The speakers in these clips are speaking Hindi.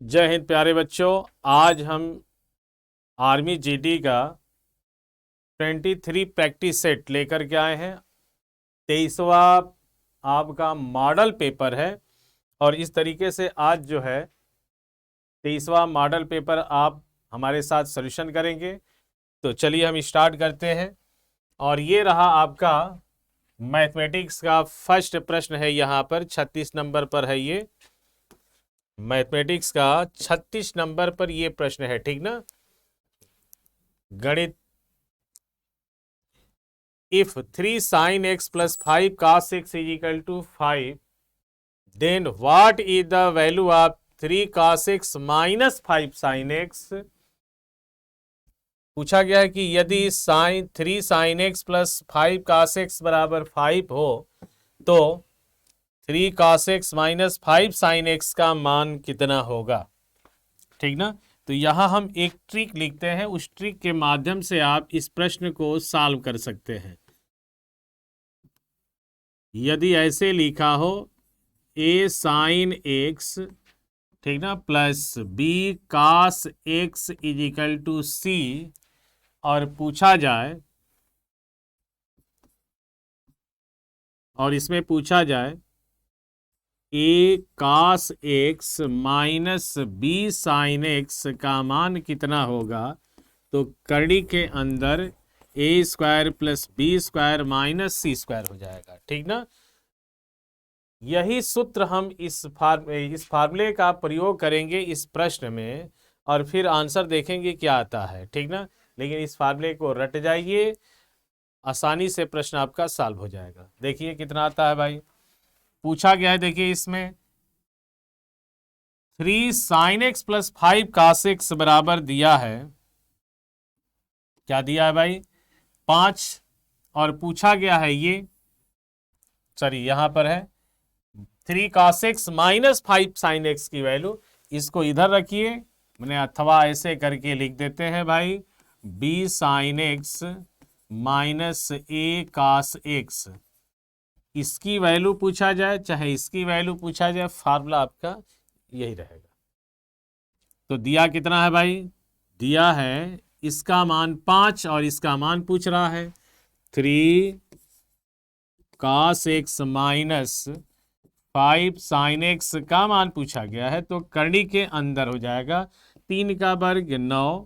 जय हिंद प्यारे बच्चों। आज हम आर्मी जीडी का 23 प्रैक्टिस सेट लेकर के आए हैं। 23वां आपका मॉडल पेपर है और इस तरीके से आज जो है 23वां मॉडल पेपर आप हमारे साथ सॉल्यूशन करेंगे। तो चलिए हम स्टार्ट करते हैं। और ये रहा आपका मैथमेटिक्स का फर्स्ट प्रश्न है, यहाँ पर 36 नंबर पर है। ये मैथमेटिक्स का 36 नंबर पर ये प्रश्न है, ठीक ना। गणित। If 3 sin x plus 5 cos x is equal to 5, then what is the value of 3 cos x minus 5 sin x? पूछा गया है कि यदि sign 3 sin x plus 5 cos x बराबर 5 हो तो 3 cos x minus 5 sin x का मान कितना होगा, ठीक ना। तो यहां हम एक ट्रिक लिखते हैं, उस ट्रिक के माध्यम से आप इस प्रश्न को सॉल्व कर सकते हैं। यदि ऐसे लिखा हो a साइन एक्स, ठीक ना, plus b cos x is equal to C, और पूछा जाए a cos x minus b sine x का मान कितना होगा, तो करड़ी के अंदर a square plus B square minus C square हो जाएगा, ठीक ना। यही सूत्र हम इस फार्मूले का प्रयोग करेंगे इस प्रश्न में और फिर आंसर देखेंगे क्या आता है, ठीक ना। लेकिन इस फार्मूले को रट जाइए, आसानी से प्रश्न आपका सॉल्व हो जाएगा। देखिए कितना आता है भाई। पूछा गया है, देखिए इसमें 3 sin x plus 5 cos x बराबर दिया है, क्या दिया है भाई, 5। और पूछा गया है ये, सॉरी यहां पर है 3 cos x minus 5 sin x की वैल्यू। इसको इधर रखिए, मैंने अथवा ऐसे करके लिख देते हैं भाई, b sin x minus a cos x। इसकी वैल्यू पूछा जाए चाहे इसकी वैल्यू पूछा जाए, फार्मूला आपका यही रहेगा। तो दिया कितना है भाई, दिया है इसका मान 5 और इसका मान पूछ रहा है 3 cos x minus 5 sin x का मान पूछा गया है। तो करनी के अंदर हो जाएगा 3 का वर्ग 9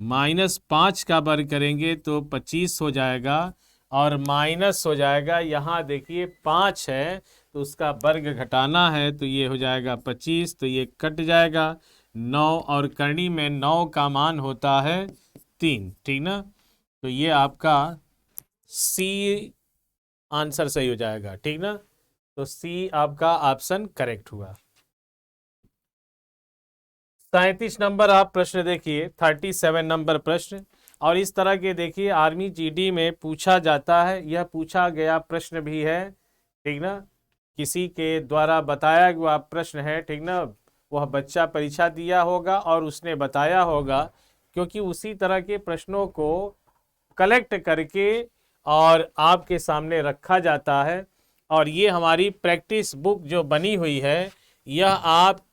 माइनस 5 का वर्ग करेंगे तो 25 हो जाएगा, और माइनस हो जाएगा, यहाँ देखिए 5 है तो उसका वर्ग घटाना है तो ये हो जाएगा 25, तो ये कट जाएगा 9, और करनी में 9 का मान होता है 3, ठीक ना। तो ये आपका सी आंसर सही हो जाएगा, ठीक ना। तो सी आपका ऑप्शन करेक्ट हुआ। 37 नंबर आप प्रश्न देखिए, 37 नंबर प्रश्न। और इस तरह के देखिए आर्मी जीडी में पूछा जाता है, यह पूछा गया प्रश्न भी है, ठीक ना। किसी के द्वारा बताया हुआ प्रश्न है, ठीक ना। वह बच्चा परीक्षा दिया होगा और उसने बताया होगा, क्योंकि उसी तरह के प्रश्नों को कलेक्ट करके और आपके सामने रखा जाता है। और ये हमारी प्रैक्टिस बुक जो बनी हुई है, यह आप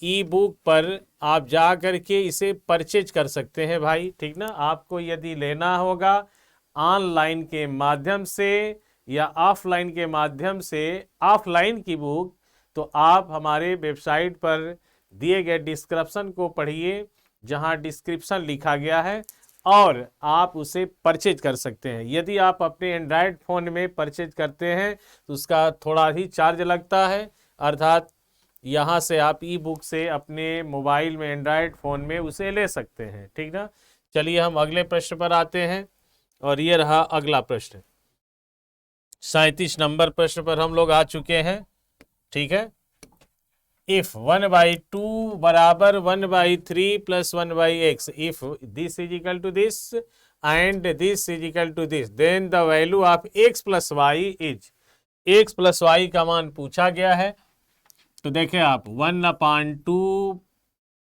ई बुक पर आप जा कर के इसे परचेज कर सकते हैं भाई, ठीक ना। आपको यदि लेना होगा ऑनलाइन के माध्यम से या ऑफलाइन के माध्यम से, ऑफलाइन की बुक, तो आप हमारे वेबसाइट पर दिए गए डिस्क्रिप्शन को पढ़िए, जहां डिस्क्रिप्शन लिखा गया है, और आप उसे परचेज कर सकते हैं। यदि आप अपने एंड्राइड फ़ोन में परचेज करते हैं तो उसका थोड़ा ही चार्ज लगता है, अर्थात यहाँ से आप ई बुक से अपने मोबाइल में एंड्राइड फ़ोन में उसे ले सकते हैं, ठीक ना। चलिए हम अगले प्रश्न पर आते हैं, और ये रहा अगला प्रश्न। 37 नंबर प्रश्न पर हम लोग आ चुके हैं, ठीक है। इफ 1/2 बराबर 1/3 plus 1/x, if this is equal to this and this is equal to this, then the value of x plus y is, x plus Y का मान पूछा गया है। तो देखें आप 1/2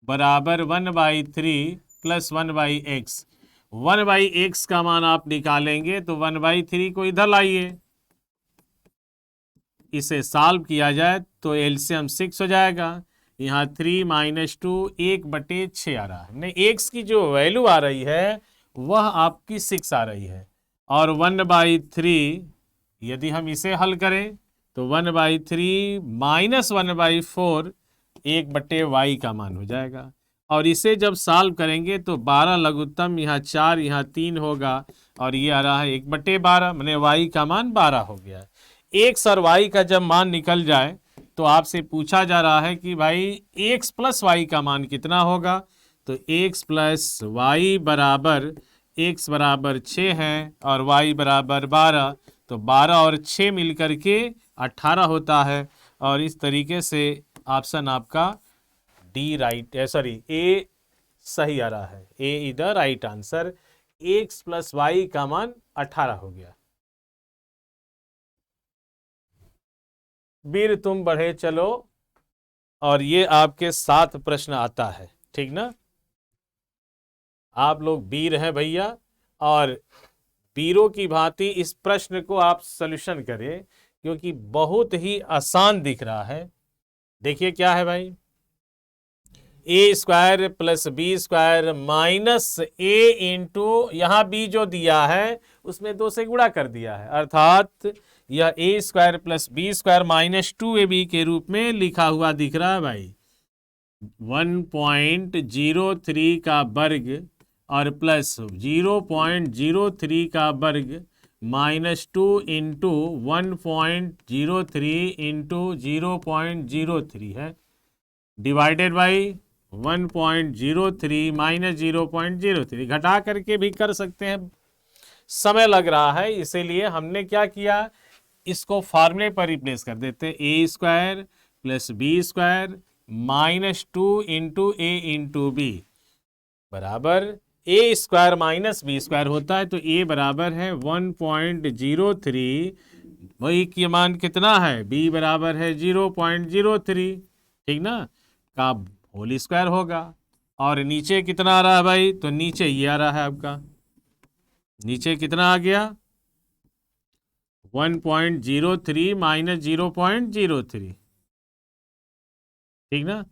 बराबर 1/3 प्लस 1/x, 1/x का मान आप निकालेंगे तो 1/3 को इधर लाइए, इसे सॉल्व किया जाए तो एलसीएम 6 हो जाएगा। यहाँ 3 - 2 1/6 आ रहा है। नहीं, एक्स की जो वैल्यू आ रही है वह आपकी 6 आ रही है। और 1/3 यदि हम इसे हल करें तो 1/3 - 1/4 1/y का मान हो जाएगा। और इसे जब सॉल्व करेंगे तो 12 लघुत्तम, यहाँ 4 यहाँ 3 होगा और ये आ रहा है 1/12, मैंने y का मान 12 हो गया। x और y का जब मान निकल जाए तो आपसे पूछा जा रहा है कि भाई x प्लस y का मान कितना होगा। तो x प्लस वाई बराबर x बराबर 6 है और y बराबर 12, तो 12 और 6 मिलकर के 18 होता है। और इस तरीके से ऑप्शन आपका डी राइट, सॉरी ए सही आ रहा है। A is the right answer. x plus Y का मान 18 हो गया। वीर तुम बढ़े चलो, और ये आपके 7 प्रश्न आता है, ठीक ना। आप लोग वीर हैं भैया, और वीरों की भांति इस प्रश्न को आप सॉल्यूशन करें, क्योंकि बहुत ही आसान दिख रहा है। देखिए क्या है भाई, a² + b² minus a into, यहाँ b जो दिया है उसमें 2 से गुणा कर दिया है, अर्थात यह a² + b² - 2ab के रूप में लिखा हुआ दिख रहा है भाई। 1.03 का वर्ग और प्लस 0.03 का वर्ग -2 इंटू 1.03 इंटू 0.03 है, डिवाइडेड बाई 1.03 - 0.03। घटा करके भी कर सकते हैं, समय लग रहा है, इसीलिए हमने क्या किया, इसको फार्मूले पर रिप्लेस कर देते हैं। a² + b² -2 into a into b बराबर a² - b² होता है। तो a बराबर है 1.03, वही की मान कितना है, b बराबर है 0.03, ठीक ना, का होल स्क्वायर होगा। और नीचे कितना आ रहा है भाई, तो नीचे ये आ रहा है आपका, नीचे कितना आ गया 1.03 - 0.03, ठीक ना।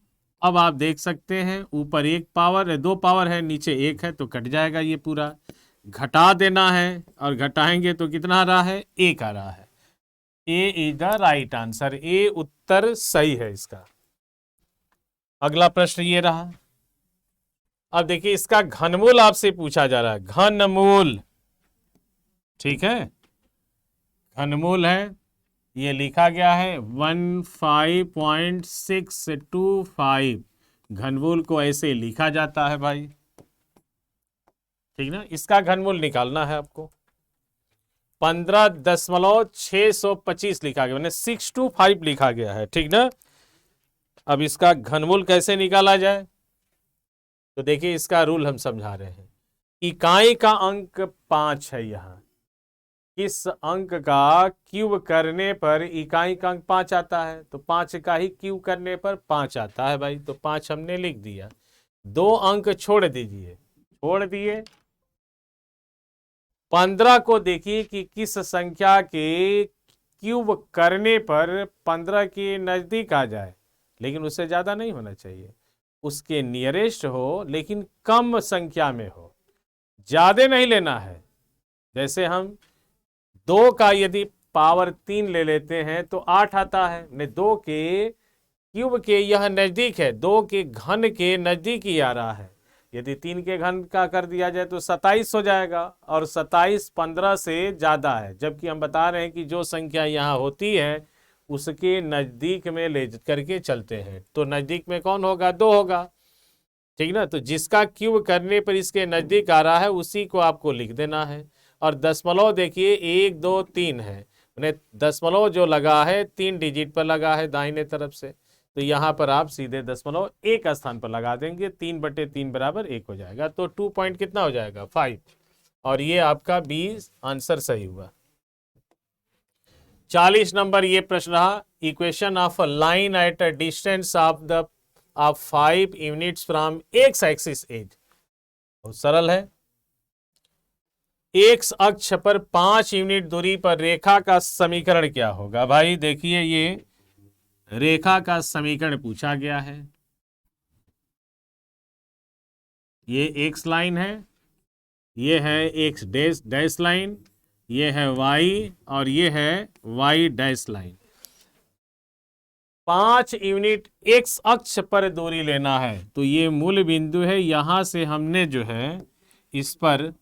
अब आप देख सकते हैं ऊपर 1 पावर है, 2 पावर है, नीचे 1 है, तो कट जाएगा ये पूरा। घटा देना है और घटाएंगे तो कितना आ रहा है, 1 आ रहा है। A is the right answer, ए उत्तर सही है इसका। अगला प्रश्न ये रहा। अब देखिए इसका घनमूल आपसे पूछा जा रहा है, घनमूल, ठीक है, घनमूल है, ये लिखा गया है 15.625। घनमूल को ऐसे लिखा जाता है भाई, ठीक ना। इसका घनमूल निकालना है आपको। 15.625 लिखा गया, मैंने 625 लिखा गया है, ठीक ना। अब इसका घनमूल कैसे निकाला जाए, तो देखिए इसका रूल हम समझा रहे हैं। इकाई का अंक 5 है, यहाँ किस अंक का क्यूब करने पर इकाई का अंक 5 आता है, तो 5 का ही क्यूब करने पर 5 आता है भाई, तो 5 हमने लिख दिया। 2 अंक छोड़ दीजिए, छोड़ दिए। 15 को देखिए कि किस संख्या के क्यूब करने पर 15 के नजदीक आ जाए, लेकिन उससे ज्यादा नहीं होना चाहिए, उसके नियरेस्ट हो लेकिन कम संख्या में हो, ज्यादा नहीं लेना है। जैसे हम 2 का यदि पावर 3 ले लेते हैं तो 8 आता है, ने 2 के क्यूब के यह नजदीक है, 2 के घन के नजदीक ही आ रहा है। यदि 3 के घन का कर दिया जाए तो 27 हो जाएगा, और 27 15 से ज्यादा है, जबकि हम बता रहे हैं कि जो संख्या यहाँ होती है उसके नजदीक में ले करके चलते हैं, तो नजदीक में कौन होगा, 2 होगा, ठीक ना। तो जिसका क्यूब करने पर इसके नजदीक आ रहा है उसी को आपको लिख देना है। और दशमलव देखिए 1 2 3 है, मैंने दशमलव जो लगा है 3 डिजिट पर लगा है दाहिने तरफ से, तो यहाँ पर आप सीधे दशमलव 1 स्थान पर लगा देंगे, 3/3 बराबर 1 हो जाएगा, तो 2 पॉइंट कितना हो जाएगा, 5। और ये आपका 20 आंसर सही हुआ। 40 नंबर ये प्रश्न रहा, equation of a line at a distance of 5 units from x axis as. बहुत सरल है, एक्स अक्ष पर 5 यूनिट दूरी पर रेखा का समीकरण क्या होगा भाई। देखिए ये रेखा का समीकरण पूछा गया है। ये एक्स लाइन है, ये है एक्स डैश डैश लाइन, ये है वाई और ये है y dash line. 5 unit x अक्ष पर दूरी लेना है, तो ये मूल बिंदु है। यहां से हमने जो है इस पर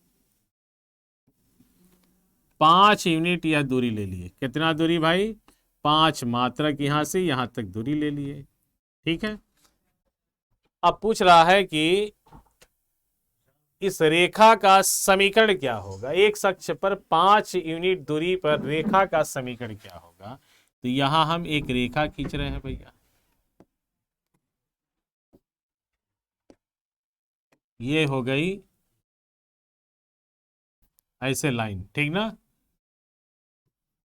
5 यूनिट यह दूरी ले लिए। कितना दूरी भाई? 5 मात्रक यहां से यहां तक दूरी ले लिए। ठीक है, अब पूछ रहा है कि इस रेखा का समीकरण क्या होगा। एक अक्ष पर 5 यूनिट दूरी पर रेखा का समीकरण क्या होगा। तो यहां हम एक रेखा खींच रहे हैं भैया, ये हो गई ऐसे लाइन, ठीक ना,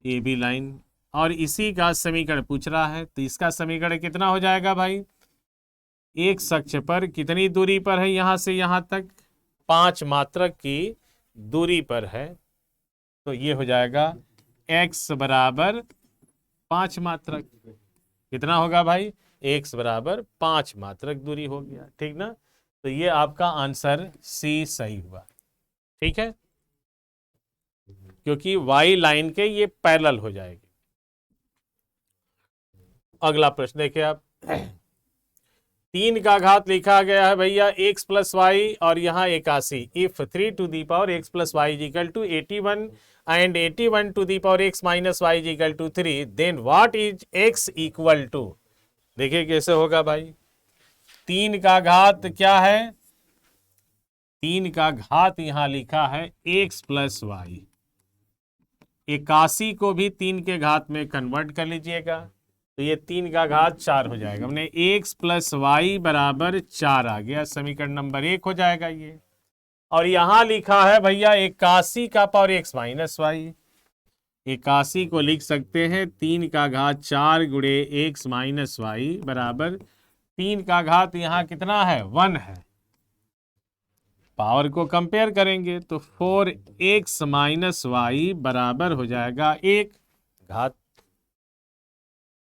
ए बी लाइन, और इसी का समीकरण पूछ रहा है। तो इसका समीकरण कितना हो जाएगा भाई? एक अक्ष पर कितनी दूरी पर है यहां से यहां तक? 5 मात्रक की दूरी पर है, तो ये हो जाएगा x बराबर 5 मात्रक। कितना होगा भाई? x बराबर 5 मात्रक दूरी हो गया, ठीक ना। तो ये आपका आंसर सी सही हुआ। ठीक है, क्योंकि y लाइन के ये पैरेलल हो जाएगी। अगला प्रश्न देखिए आप। 3 का घात लिखा गया है भैया x प्लस वाई और यहाँ 81। If 3 to the power x plus y equal to 81 and 81 to the power x minus y equal to 3, then what is x equal to. देखिए कैसे होगा भाई। 3 का घात क्या है? 3 का घात यहां लिखा है x प्लस वाई। 81 को भी 3 के घात में कन्वर्ट कर लीजिएगा, तो ये 3 का घात 4 हो जाएगा। हमने x प्लस वाई बराबर 4 आ गया, समीकरण नंबर 1 हो जाएगा ये। और यहां लिखा है भैया 81 का पावर x माइनस वाई। 81 को लिख सकते हैं 3 का घात 4 गुणे x माइनस वाई बराबर 3 का घात यहां कितना है? 1 है। पावर को कंपेयर करेंगे तो 4x माइनस वाई बराबर हो जाएगा 1 घात।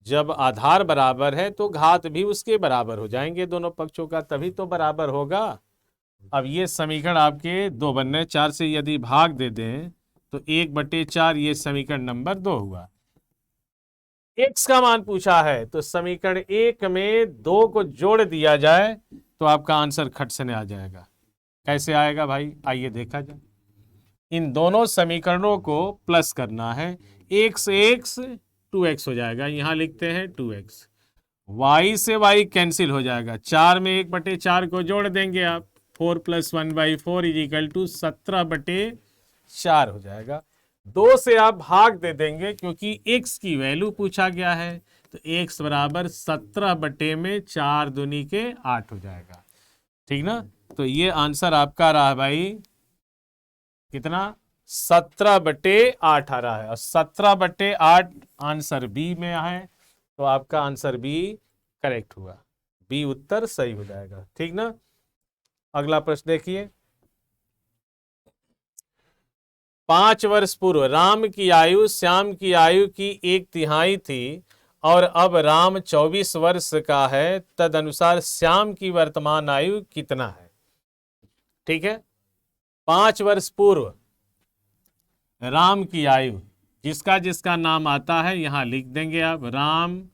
जब आधार बराबर है तो घात भी उसके बराबर हो जाएंगे दोनों पक्षों का, तभी तो बराबर होगा। अब ये समीकरण आपके 2 बनने, 4 से यदि भाग दे दें तो 1/4 ये समीकरण नंबर 2 हुआ। x का मान पूछा है, तो समीकरण 1 में 2 को जोड़ दिया जाए तो आपका आंसर खट से आ जाएगा। कैसे आएगा भाई? आइए देखा जाए। इन दोनों समीकरणों को प्लस करना है। x 2x हो जाएगा, यहां लिखते हैं 2x। y से y कैंसिल हो जाएगा, 4 में 1/4 को जोड़ देंगे आप, 4 + 1/4 इज इक्वल टू 17/4 हो जाएगा। 2 से आप भाग दे देंगे क्योंकि x की वैल्यू पूछा गया है, तो x बराबर 17/4 दूनी के 8 हो जाएगा, ठीक ना। तो ये आंसर आपका रहा भाई कितना? 17/8 आ रहा है, और 17/8 आंसर बी में है, तो आपका आंसर बी करेक्ट हुआ, बी उत्तर सही हो जाएगा, ठीक ना। अगला प्रश्न देखिए। 5 वर्ष पूर्व राम की आयु श्याम की आयु की 1/3 थी और अब राम 24 वर्ष का है, तदनुसार श्याम की वर्तमान आयु कितना है। ठीक है, 5 वर्ष पूर्व राम की आयु, जिसका जिसका नाम आता है यहां लिख देंगे आप, राम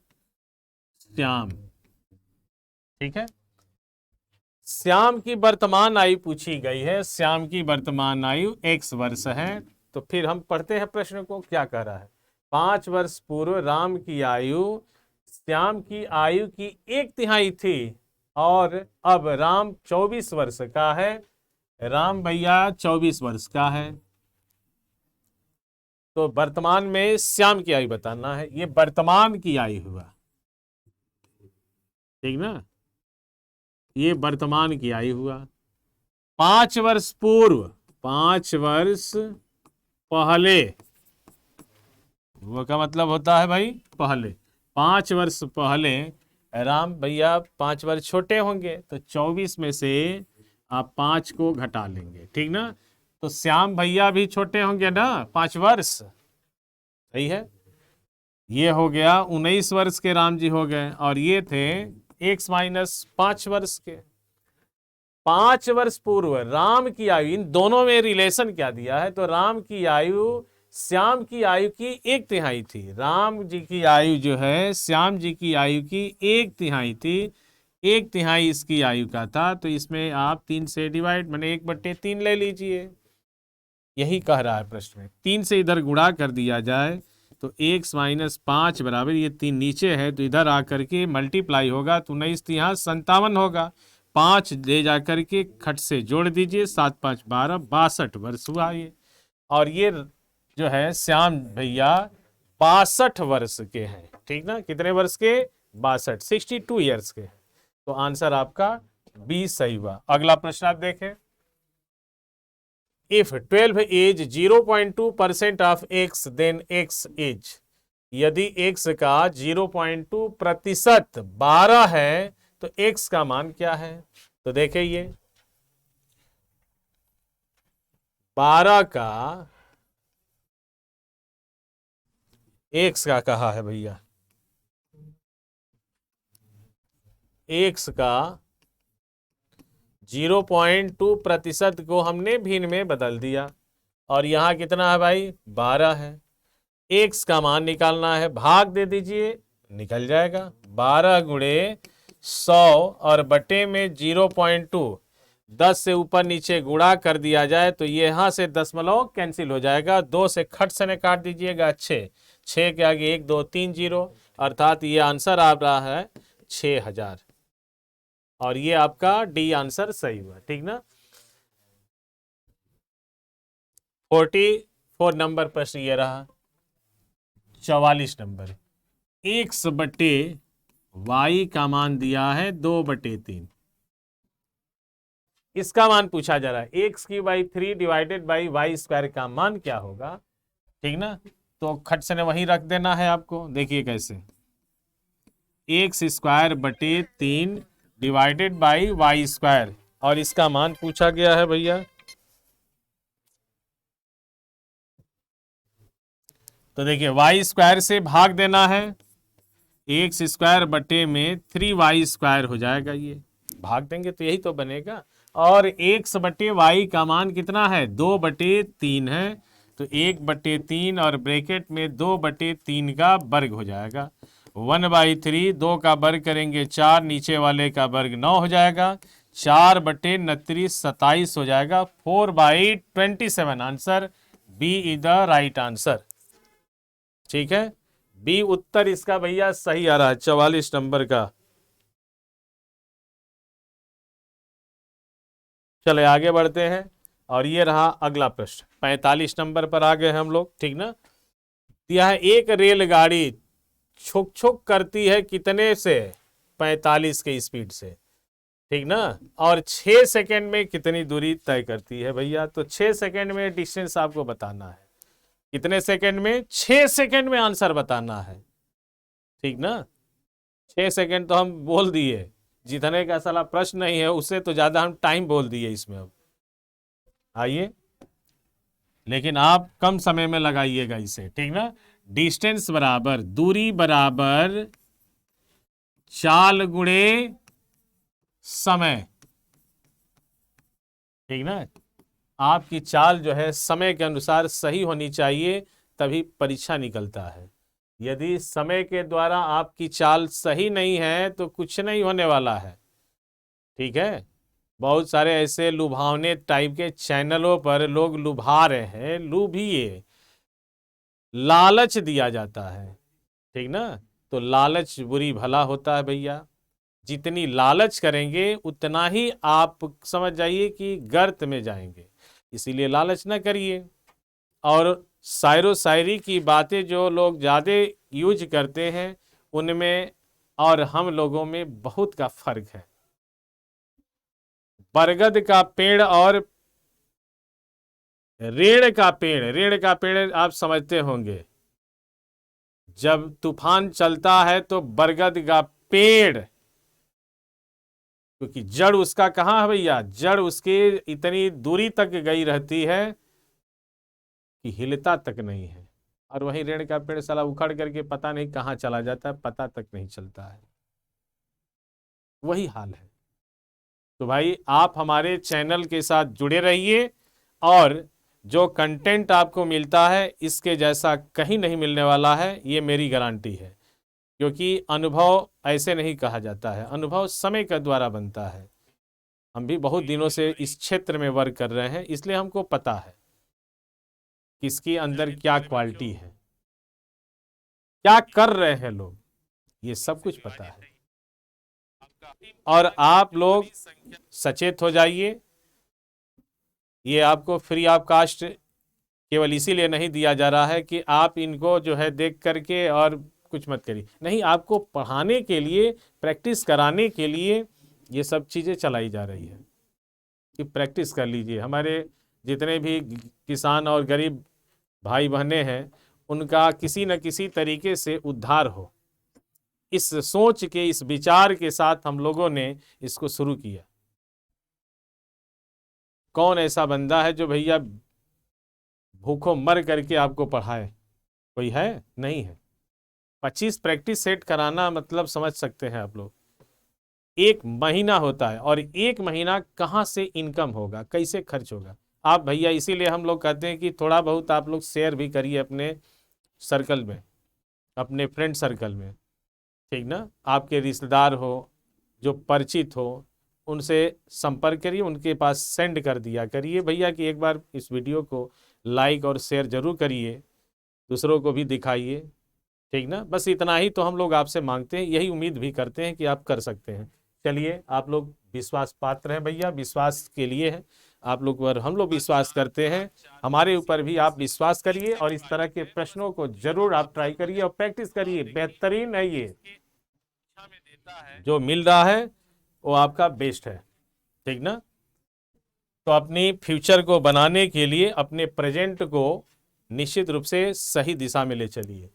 श्याम। ठीक है, श्याम की वर्तमान आयु पूछी गई है। श्याम की वर्तमान आयु x वर्ष है। तो फिर हम पढ़ते हैं प्रश्न को, क्या कह रहा है। 5 वर्ष पूर्व राम की आयु श्याम की आयु की 1/3 थी और अब राम 24 वर्ष का है। राम भैया 24 वर्ष का है, तो वर्तमान में श्याम की आयु बताना है। ये वर्तमान की आयु हुआ, ठीक ना, ये वर्तमान की आयु हुआ। 5 वर्ष पूर्व, 5 वर्ष पहले, वो का मतलब होता है भाई पहले। 5 वर्ष पहले राम भैया 5 वर्ष छोटे होंगे, तो 24 में से आप 5 को घटा लेंगे, ठीक ना। तो श्याम भैया भी छोटे होंगे ना 5 वर्ष, सही है। ये हो गया 19 वर्ष के राम जी हो गए, और ये थे x माइनस 5 वर्ष के। 5 वर्ष पूर्व राम की आयु, इन दोनों में रिलेशन क्या दिया है, तो राम की आयु श्याम की आयु की 1/3 थी। राम जी की आयु जो है श्याम जी की आयु की 1/3 थी, 1/3 इसकी आयु का था। तो इसमें आप 3 से डिवाइड, माने 1/3 ले लीजिए, यही कह रहा है प्रश्न में। 3 से इधर गुणा कर दिया जाए तो x माइनस 5 बराबर, ये 3 नीचे है तो इधर आकर के मल्टीप्लाई होगा तो 19 यहाँ 57 होगा। 5 ले जा करके खट से जोड़ दीजिए, 7 5 12, 62 वर्ष हुआ ये। और ये जो है श्याम भैया 62 वर्ष के हैं, ठीक ना, कितने वर्ष के, 62, 62 ईयर्स के। तो आंसर आपका बी सही हुआ। अगला प्रश्न आप देखें, if 12 is 0.2% of x then x is, यदि x का 0.2% 12 है तो x का मान क्या है। तो देखिए ये 12 का x का कहा है भैया, x का 0.2% को हमने भिन्न में बदल दिया, और यहाँ कितना है भाई, 12 है। x का मान निकालना है, भाग दे दीजिए, निकल जाएगा। 12 गुणे 100 और बटे में 0.2, 10 से ऊपर नीचे गुणा कर दिया जाए तो ये यहाँ से दशमलव कैंसिल हो जाएगा। 2 से खट से काट दीजिएगा, 6 के आगे 1 2 3 0, अर्थात ये आंसर आ रहा है 6000, और ये आपका डी आंसर सही हुआ, ठीक ना। 44 नंबर प्रश्न ये रहा। 44 नंबर, x बटे y का मान दिया है 2/3, इसका मान पूछा जा रहा है। x³ डिवाइडेड बाई y² का मान क्या होगा, ठीक ना। तो खट से वहीं रख देना है आपको। देखिए कैसे, x²/3 डिवाइडेड बाई y², और इसका मान पूछा गया है भैया। तो देखिए y² से भाग देना है, x² बटे में 3y² हो जाएगा, ये भाग देंगे तो यही तो बनेगा। और x बटे y का मान कितना है, 2/3 है, तो 1/3 और ब्रैकेट में 2/3 का वर्ग हो जाएगा। 1/3, 2 का वर्ग करेंगे 4, नीचे वाले का वर्ग 9 हो जाएगा। 4/29 27 हो जाएगा। 4/27 answer B is the right answer, ठीक है। बी उत्तर इसका भैया सही आ रहा है 44 नंबर का। चले आगे बढ़ते हैं, और ये रहा अगला प्रश्न। 45 नंबर पर आ गए हम लोग, ठीक ना। यह एक रेलगाड़ी छुक छुक करती है कितने से, 45 के स्पीड से, ठीक ना, और 6 सेकंड में कितनी दूरी तय करती है भैया। तो 6 सेकंड में डिस्टेंस आपको बताना है, कितने सेकंड में, 6 सेकंड में आंसर बताना है, ठीक ना। 6 सेकंड तो हम बोल दिए, जीतने का साला प्रश्न नहीं है, उससे तो ज्यादा हम टाइम बोल दिए इसमें। अब आइए, लेकिन आप कम समय में लगाइएगा इसे, ठीक ना। डिस्टेंस बराबर दूरी बराबर चाल गुणे समय, ठीक ना। आपकी चाल जो है समय के अनुसार सही होनी चाहिए, तभी परीक्षा निकलता है। यदि समय के द्वारा आपकी चाल सही नहीं है तो कुछ नहीं होने वाला है, ठीक है। बहुत सारे ऐसे लुभावने टाइप के चैनलों पर लोग लुभा रहे हैं, लुभिए, लालच दिया जाता है, ठीक ना। तो लालच बुरी भला होता है भैया। जितनी लालच करेंगे उतना ही आप समझ जाइए कि गर्त में जाएंगे, इसीलिए लालच ना करिए। और शायरो शायरी की बातें जो लोग ज़्यादा यूज करते हैं, उनमें और हम लोगों में बहुत का फर्क है। बरगद का पेड़ और रेड़ का पेड़ आप समझते होंगे। जब तूफान चलता है तो बरगद का पेड़, क्योंकि जड़ उसका कहाँ है भैया, जड़ उसके इतनी दूरी तक गई रहती है कि हिलता तक नहीं है। और वही रेड़ का पेड़ साला उखड़ करके पता नहीं कहाँ चला जाता है, पता तक नहीं चलता है। वही हाल है। तो भाई आप हमारे चैनल के साथ जुड़े रहिए, और जो कंटेंट आपको मिलता है इसके जैसा कहीं नहीं मिलने वाला है, ये मेरी गारंटी है। क्योंकि अनुभव ऐसे नहीं कहा जाता है, अनुभव समय के द्वारा बनता है। हम भी बहुत दिनों से इस क्षेत्र में वर्क कर रहे हैं, इसलिए हमको पता है किसके अंदर क्या क्वालिटी है, क्या कर रहे हैं लोग, ये सब कुछ पता है। और आप लोग सचेत हो जाइए। ये आपको फ्री ऑफ कास्ट केवल इसीलिए नहीं दिया जा रहा है कि आप इनको जो है देख करके और कुछ मत करिए, नहीं, आपको पढ़ाने के लिए, प्रैक्टिस कराने के लिए ये सब चीज़ें चलाई जा रही है कि प्रैक्टिस कर लीजिए। हमारे जितने भी किसान और गरीब भाई बहनें हैं, उनका किसी न किसी तरीके से उद्धार हो, इस सोच के, इस विचार के साथ हम लोगों ने इसको शुरू किया। कौन ऐसा बंदा है जो भैया भूखों मर करके आपको पढ़ाए? कोई है? नहीं है। 25 प्रैक्टिस सेट कराना मतलब समझ सकते हैं आप लोग, 1 महीना होता है, और 1 महीना कहाँ से इनकम होगा, कैसे खर्च होगा? आप भैया, इसीलिए हम लोग कहते हैं कि थोड़ा बहुत आप लोग शेयर भी करिए अपने सर्कल में, अपने फ्रेंड सर्कल में, ठीक ना? आपके रिश्तेदार हो, जो परिचित हो, उनसे संपर्क करिए, उनके पास सेंड कर दिया करिए भैया कि एक बार इस वीडियो को लाइक और शेयर जरूर करिए, दूसरों को भी दिखाइए, ठीक ना? बस इतना ही तो हम लोग आपसे मांगते हैं, यही उम्मीद भी करते हैं कि आप कर सकते हैं। चलिए, आप लोग विश्वास पात्र हैं भैया, विश्वास के लिए है आप लोग पर, हम लोग विश्वास करते हैं, हमारे ऊपर भी आप विश्वास करिए, और इस तरह के प्रश्नों को जरूर आप ट्राई करिए और प्रैक्टिस करिए। बेहतरीन है, ये जो मिल रहा है वो आपका बेस्ट है, ठीक ना? तो अपनी फ्यूचर को बनाने के लिए अपने प्रेजेंट को निश्चित रूप से सही दिशा में ले चलिए।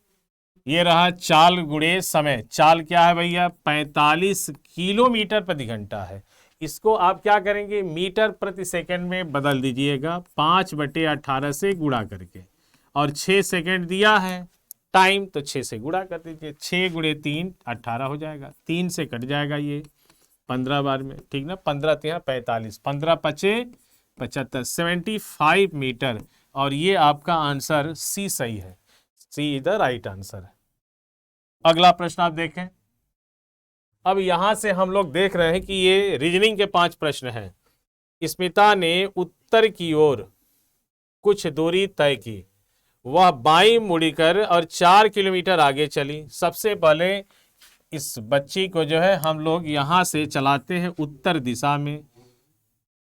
ये रहा चाल गुणे समय। चाल क्या है भैया? 45 किलोमीटर प्रति घंटा है। इसको आप क्या करेंगे, मीटर प्रति सेकंड में बदल दीजिएगा, 5/18 से गुणा करके, और 6 सेकंड दिया है टाइम, तो 6 से गुणा कर दीजिए, 6 × 3 18 हो जाएगा, 3 से कट जाएगा ये 15 बार में, ठीक ना? 15 × 3 = 45, 15 × 5 = 75, 75 मीटर। और ये आपका आंसर सी सही है, सी इज द राइट आंसर है। अगला प्रश्न आप देखें। अब यहां से हम लोग देख रहे हैं कि ये रीजनिंग के 5 प्रश्न हैं। स्मिता ने उत्तर की ओर कुछ दूरी तय की, वह बाईं मुड़कर और 4 किलोमीटर आगे चली। सबसे पहले इस बच्ची को जो है हम लोग यहां से चलाते हैं उत्तर दिशा में,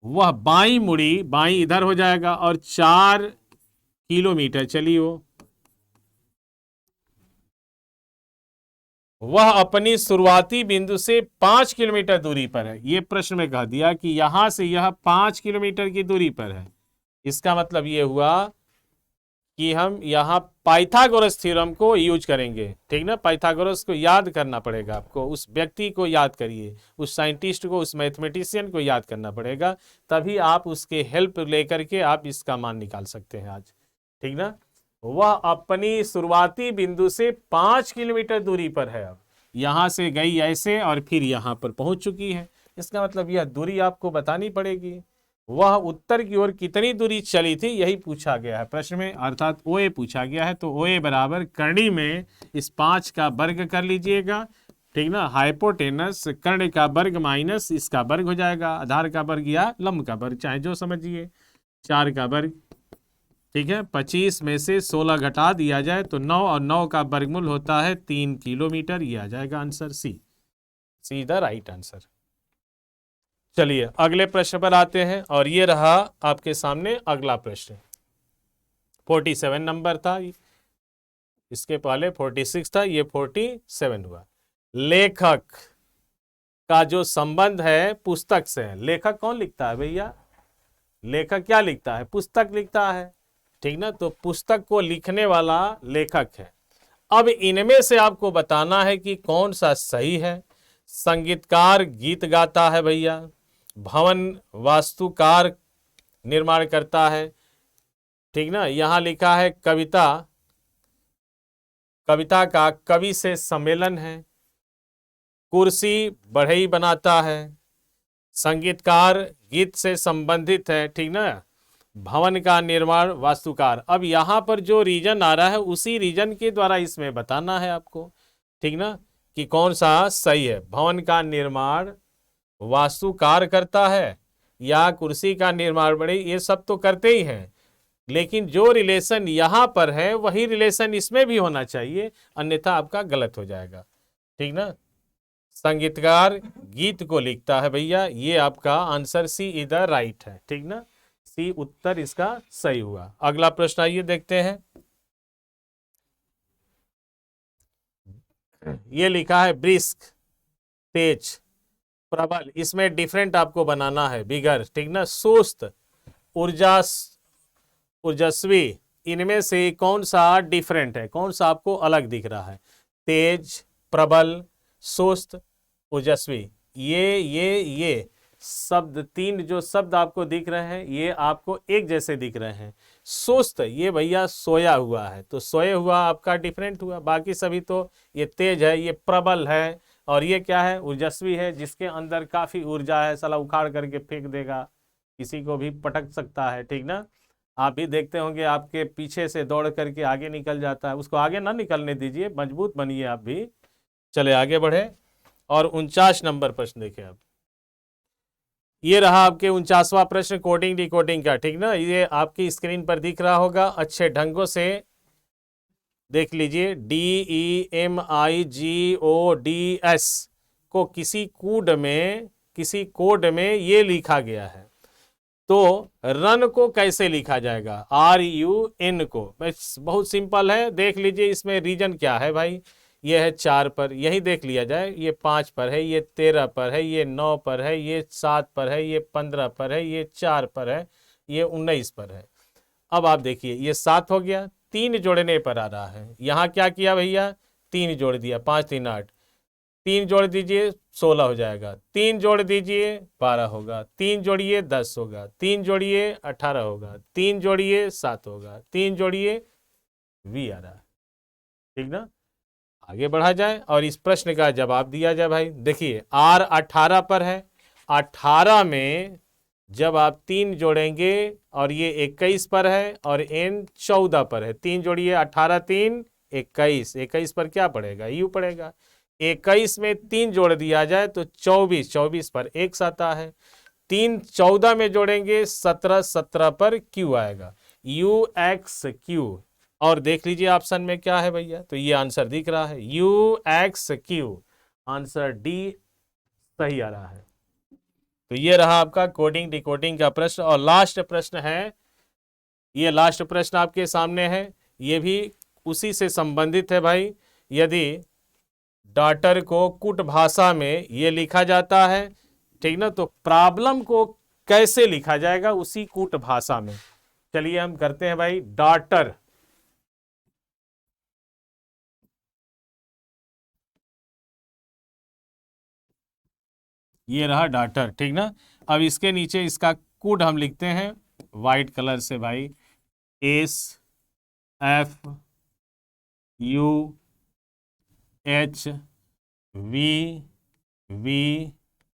वह बाईं मुड़ी, बाईं इधर हो जाएगा, और 4 किलोमीटर चली वह अपनी शुरुआती बिंदु से 5 किलोमीटर दूरी पर है। ये प्रश्न में कह दिया कि यहां से यह 5 किलोमीटर की दूरी पर है। इसका मतलब ये हुआ कि हम यहाँ पाइथागोरस थ्योरम को यूज करेंगे, ठीक ना? पाइथागोरस को याद करना पड़ेगा आपको, उस व्यक्ति को याद करिए, उस साइंटिस्ट को, उस मैथमेटिशियन को याद करना पड़ेगा, तभी आप उसके हेल्प लेकर के आप इसका मान निकाल सकते हैं आज, ठीक ना? वह अपनी शुरुआती बिंदु से 5 किलोमीटर दूरी पर है। अब यहां से गई ऐसे और फिर यहां पर पहुंच चुकी है। इसका मतलब यह दूरी आपको बतानी पड़ेगी। वह उत्तर की ओर कितनी दूरी चली थी, यही पूछा गया है प्रश्न में, अर्थात ओए पूछा गया है। तो ओए बराबर करनी में इस 5 का वर्ग कर लीजिएगा, ठीक ना? हाइपोटेनस कर्ण का वर्ग माइनस इसका वर्ग हो जाएगा, आधार का वर्ग या लंब का वर्ग, चाहे जो समझिए, 4 का वर्ग, ठीक है? 25 में से 16 घटा दिया जाए तो 9, और 9 का वर्गमूल होता है 3 किलोमीटर। ये आ जाएगा answer C, C the right answer. चलिए अगले प्रश्न पर आते हैं, और ये रहा आपके सामने अगला प्रश्न। 47 नंबर था, इसके पहले 46 था, ये 47 हुआ। लेखक का जो संबंध है पुस्तक से है। लेखक कौन लिखता है भैया? लेखक क्या लिखता है? पुस्तक लिखता है, ठीक ना? तो पुस्तक को लिखने वाला लेखक है। अब इनमें से आपको बताना है कि कौन सा सही है। संगीतकार गीत गाता है भैया, भवन वास्तुकार निर्माण करता है, ठीक ना? यहां लिखा है कविता कविता का कवि से सम्मेलन है, कुर्सी बढ़ई बनाता है, संगीतकार गीत से संबंधित है, ठीक ना, भवन का निर्माण वास्तुकार। अब यहाँ पर जो रीजन आ रहा है उसी रीजन के द्वारा इसमें बताना है आपको, ठीक ना, कि कौन सा सही है। भवन का निर्माण वास्तुकार करता है या कुर्सी का निर्माण बढ़ई, ये सब तो करते ही हैं, लेकिन जो रिलेशन यहाँ पर है वही रिलेशन इसमें भी होना चाहिए, अन्यथा आपका गलत हो जाएगा, ठीक ना। संगीतकार गीत को लिखता है भैया, ये आपका answer C is the right है, ठीक ना, सी उत्तर इसका सही हुआ। अगला प्रश्न आइए देखते हैं। ये लिखा है ब्रिस्क, तेज, प्रबल, इसमें डिफरेंट आपको बनाना है, बिगर, ठीक ना, सुस्त, ऊर्जा, ऊर्जस्वी, इनमें से कौन सा डिफरेंट है, कौन सा आपको अलग दिख रहा है? तेज, प्रबल, सुस्त, ओजस्वी, ये शब्द, तीन जो शब्द आपको दिख रहे हैं ये आपको एक जैसे दिख रहे हैं। सुस्त, ये भैया सोया हुआ है, तो सोया हुआ आपका डिफरेंट हुआ। बाकी सभी तो, ये तेज है, ये प्रबल है, और ये क्या है, ऊर्जस्वी है, जिसके अंदर काफी ऊर्जा है, साला उखाड़ करके फेंक देगा, किसी को भी पटक सकता है, ठीक ना। आप भी देखते होंगे आपके पीछे से दौड़ करके आगे निकल जाता है, उसको आगे ना निकलने दीजिए, मजबूत बनिए आप भी। चले आगे बढ़े और 49 नंबर प्रश्न देखें आप। ये रहा आपके 49वां प्रश्न कोडिंग डिकोडिंग का, ठीक ना, ये आपकी स्क्रीन पर दिख रहा होगा, अच्छे ढंगों से देख लीजिए। DEMIGODS को किसी कोड में ये लिखा गया है, तो रन को कैसे लिखा जाएगा? RUN को, बस बहुत सिंपल है, देख लीजिए इसमें रीजन क्या है भाई। ये है 4 पर, यही देख लिया जाए, ये 5 पर है, ये 13 पर है, ये 9 पर है, ये 7 पर है, ये 15 पर है, ये 4 पर है, ये 19 पर है। अब आप देखिए ये 7 हो गया, 3 जोड़ने पर आ रहा है। यहाँ क्या किया भैया, 3 जोड़ दिया, 5 3 8, 3 जोड़ दीजिए 16 हो जाएगा, 3 जोड़ दीजिए 12 होगा, 3 जोड़िए 10 होगा, 3 जोड़िए 18 होगा, 3 जोड़िए 7 होगा, 3 जोड़िए V आ रहा है, ठीक ना। आगे बढ़ा जाए और इस प्रश्न का जवाब दिया जाए भाई। देखिए R 18 पर है, 18 में जब आप 3 जोड़ेंगे और ये 21 पर है और N 14 पर है, 3 जोड़िए 18 3 21, 21 पर क्या पड़ेगा, यू पड़ेगा। 21 में 3 जोड़ दिया जाए तो 24, 24 पर X आता है। 3 14 में जोड़ेंगे 17, 17 पर Q आएगा, UXQ। और देख लीजिए ऑप्शन में क्या है भैया, तो ये आंसर दिख रहा है UXQ, आंसर डी सही आ रहा है। तो ये रहा आपका कोडिंग डिकोडिंग का प्रश्न। और लास्ट प्रश्न है, ये लास्ट प्रश्न आपके सामने है, ये भी उसी से संबंधित है भाई। यदि डॉटर को कुट भाषा में ये लिखा जाता है, ठीक ना, तो प्रॉब्लम को कैसे लिखा जाएगा उसी कुट भाषा में। चलिए हम करते हैं भाई। डॉटर, ये रहा डॉटर, ठीक ना। अब इसके नीचे इसका कोड हम लिखते हैं वाइट कलर से भाई, SFUHVVE,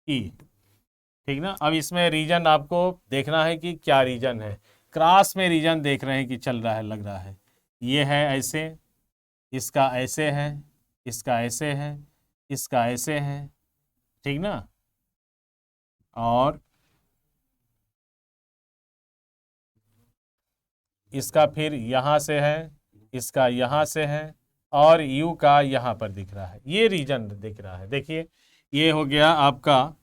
ठीक ना। अब इसमें रीजन आपको देखना है कि क्या रीजन है, क्रॉस में रीजन देख रहे हैं कि चल रहा है, लग रहा है। ये है ऐसे, इसका ऐसे है, इसका ऐसे है, इसका ऐसे है, ठीक ना। और इसका फिर यहाँ से है, इसका यहाँ से है, और यू का यहाँ पर दिख रहा है, ये रीजन दिख रहा है। देखिए ये हो गया आपका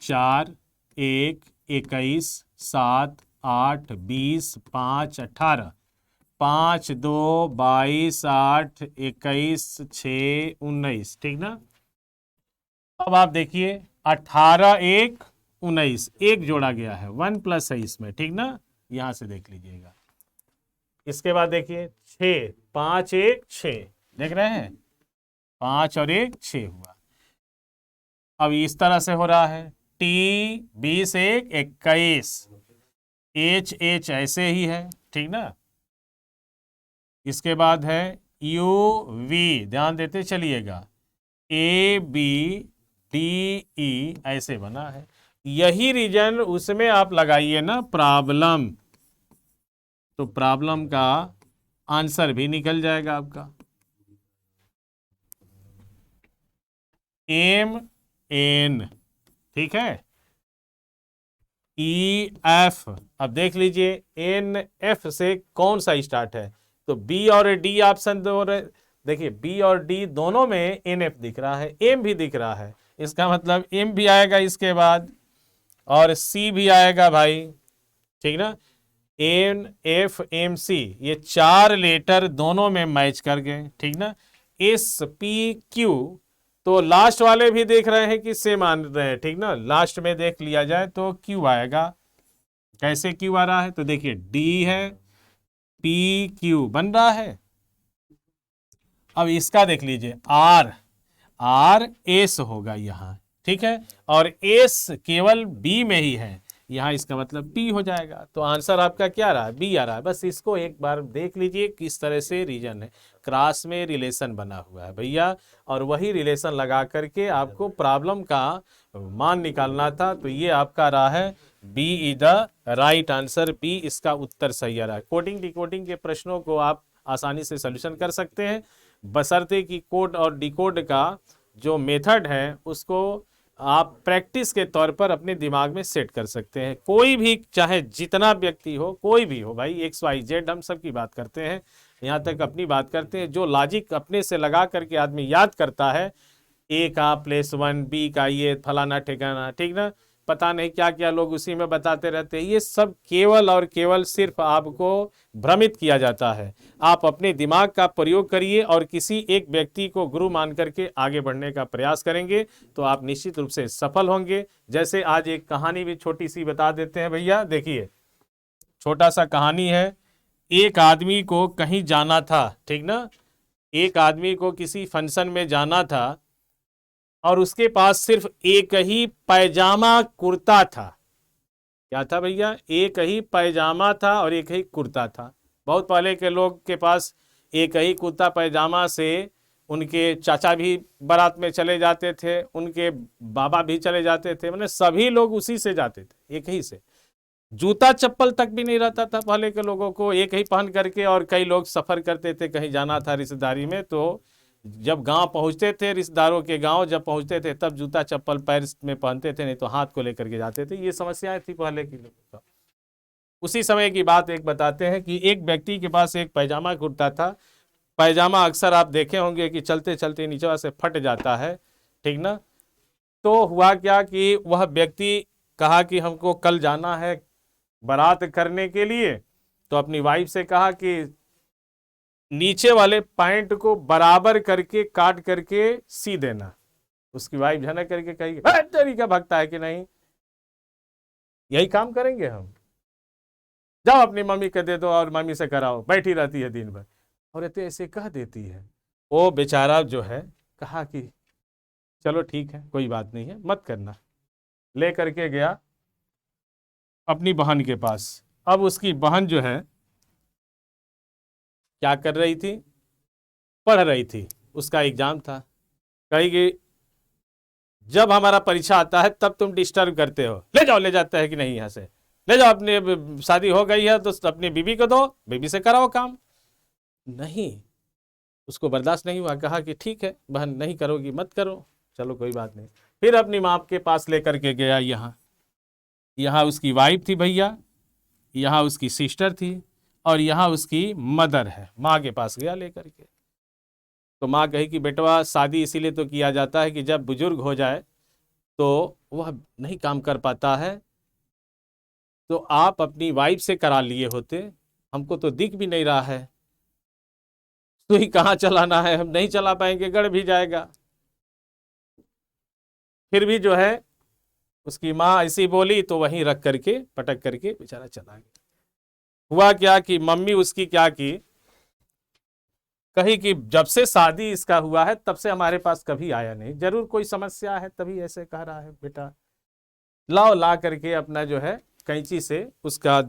4 1 21 7 8 20 5 18, 5 2 22 8 21 6 19, ठीक ना। अब आप देखिए 18 1 19, एक जोड़ा गया है, 1 प्लस है इसमें, ठीक ना, यहां से देख लीजिएगा। इसके बाद देखिए 6, 5 1 6, देख रहे हैं, 5 और 1 6 हुआ। अब इस तरह से हो रहा है, T 20 1 21, H H ऐसे ही है, ठीक ना। इसके बाद है यू वी, ध्यान देते चलिएगा, ए बी डी ई ऐसे बना है। यही रीजन उसमें आप लगाइए ना प्रॉब्लम, तो प्रॉब्लम का आंसर भी निकल जाएगा आपका। एम एन, ठीक है, ई एफ। अब देख लीजिए एन एफ से कौन सा स्टार्ट है, तो बी और डी ऑप्शन दो, देखिए बी और डी दोनों में एन एफ दिख रहा है, एम भी दिख रहा है, इसका मतलब एम भी आएगा इसके बाद और सी भी आएगा भाई, ठीक ना। एन एफ एम सी, ये 4 लेटर दोनों में मैच कर गए, ठीक ना। एस पी क्यू, तो लास्ट वाले भी देख रहे हैं कि सेम मान रहे हैं, ठीक ना। लास्ट में देख लिया जाए तो क्यू आएगा। कैसे क्यू आ रहा है, तो देखिए डी है, पी क्यू बन रहा है। अब इसका देख लीजिए आर, आर एस होगा यहाँ, ठीक है, और एस केवल बी में ही है यहाँ, इसका मतलब पी हो जाएगा। तो आंसर आपका क्या रहा है, बी आ रहा है। बस इसको एक बार देख लीजिए किस तरह से रीजन है, क्रॉस में रिलेशन बना हुआ है भैया, और वही रिलेशन लगा करके आपको प्रॉब्लम का मान निकालना था। तो ये आपका रहा है B is the right answer, B इसका उत्तर सही आ रहा है। कोडिंग डिकोडिंग के प्रश्नों को आप आसानी से सोल्यूशन कर सकते हैं, बशर्ते कि कोड और डिकोड का जो मेथड है उसको आप प्रैक्टिस के तौर पर अपने दिमाग में सेट कर सकते हैं। कोई भी चाहे जितना व्यक्ति हो, कोई भी हो भाई, एक्स वाई जेड, हम सब की बात करते हैं, यहाँ तक अपनी बात करते हैं। जो लॉजिक अपने से लगा करके आदमी याद करता है, ए का +1, बी का ये फलाना ठिकाना, ठीक ना, पता नहीं क्या क्या लोग उसी में बताते रहते हैं। ये सब केवल और केवल सिर्फ आपको भ्रमित किया जाता है। आप अपने दिमाग का प्रयोग करिए और किसी एक व्यक्ति को गुरु मान करके आगे बढ़ने का प्रयास करेंगे तो आप निश्चित रूप से सफल होंगे। जैसे आज एक कहानी भी छोटी सी बता देते हैं भैया, देखिए छोटा सा कहानी है। एक आदमी को कहीं जाना था, ठीक ना, एक आदमी को किसी फंक्शन में जाना था और उसके पास सिर्फ एक ही पैजामा कुर्ता था। क्या था भैया, एक ही पैजामा था और एक ही कुर्ता था। बहुत पहले के लोग के पास एक ही कुर्ता पैजामा से उनके चाचा भी बारात में चले जाते थे, उनके बाबा भी चले जाते थे, मतलब सभी लोग उसी से जाते थे, एक ही से। जूता चप्पल तक भी नहीं रहता था पहले के लोगों को, एक ही पहन करके। और कई लोग सफर करते थे, कहीं जाना था रिश्तेदारी में, तो जब गांव पहुंचते थे, रिश्तेदारों के गांव जब पहुंचते थे, तब जूता चप्पल पैर में पहनते थे, नहीं तो हाथ को लेकर के जाते थे। ये समस्याएं थी पहले के लोगों का। उसी समय की बात एक बताते हैं कि एक व्यक्ति के पास एक पैजामा कुर्ता था। पैजामा अक्सर आप देखे होंगे कि चलते चलते नीचे से फट जाता है, ठीक ना। तो हुआ क्या कि वह व्यक्ति कहा कि हमको कल जाना है बारात करने के लिए, तो अपनी वाइफ से कहा कि नीचे वाले पैंट को बराबर करके काट करके सी देना। उसकी वाइफ झनक करके कहेगी, तेरी क्या भगता है कि नहीं, यही काम करेंगे हम, जाओ अपनी मम्मी को दे दो और मम्मी से कराओ, बैठी रहती है दिन भर। और तो ऐसे कह देती है। वो बेचारा जो है कहा कि चलो ठीक है, कोई बात नहीं है, मत करना। ले करके गया अपनी बहन के पास। अब उसकी बहन जो है क्या कर रही थी, पढ़ रही थी, उसका एग्जाम था। कहेगी जब हमारा परीक्षा आता है तब तुम डिस्टर्ब करते हो, ले जाओ, ले जाता है कि नहीं, यहाँ से ले जाओ, अपने शादी हो गई है तो अपनी बीबी को दो, बीबी से कराओ काम। नहीं, उसको बर्दाश्त नहीं हुआ, कहा कि ठीक है बहन, नहीं करोगी मत करो, चलो कोई बात नहीं। फिर अपनी माँ के पास लेकर के गया। यहाँ उसकी वाइफ थी भैया, यहाँ उसकी सिस्टर थी, और यहाँ उसकी मदर है। माँ के पास गया लेकर के। तो माँ कही कि बेटवा, शादी इसीलिए तो किया जाता है कि जब बुजुर्ग हो जाए तो वह नहीं काम कर पाता है, तो आप अपनी वाइफ से करा लिए होते, हमको तो दिख भी नहीं रहा है, तो ही कहाँ चलाना है, हम नहीं चला पाएंगे, गड़ भी जाएगा। फिर भी जो है उसकी माँ ऐसी बोली तो वहीं रख करके पटक करके बेचारा चला गया। हुआ क्या कि मम्मी उसकी क्या की, कही कि जब से शादी इसका हुआ है तब से हमारे पास कभी आया नहीं, जरूर कोई समस्या है तभी ऐसे कह रहा है। बेटा लाओ, ला करके अपना जो है कैंची से उसका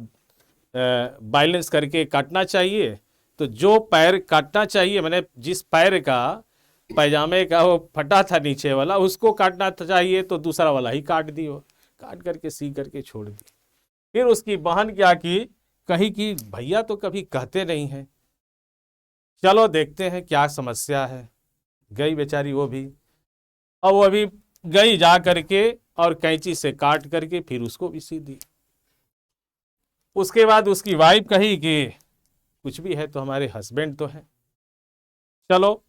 बैलेंस करके काटना चाहिए। तो जो पैर काटना चाहिए, मैंने जिस पैर का पैजामे का वो फटा था नीचे वाला, उसको काटना चाहिए तो दूसरा वाला ही काट दी, वो काट करके सी करके छोड़ दी। फिर उसकी बहन क्या की, कही कि भैया तो कभी कहते नहीं हैं, चलो देखते हैं क्या समस्या है। गई बेचारी वो भी, और वो अभी गई जा करके और कैंची से काट करके फिर उसको भी सी दी। उसके बाद उसकी वाइफ कही कि कुछ भी है तो हमारे हस्बैंड तो है, चलो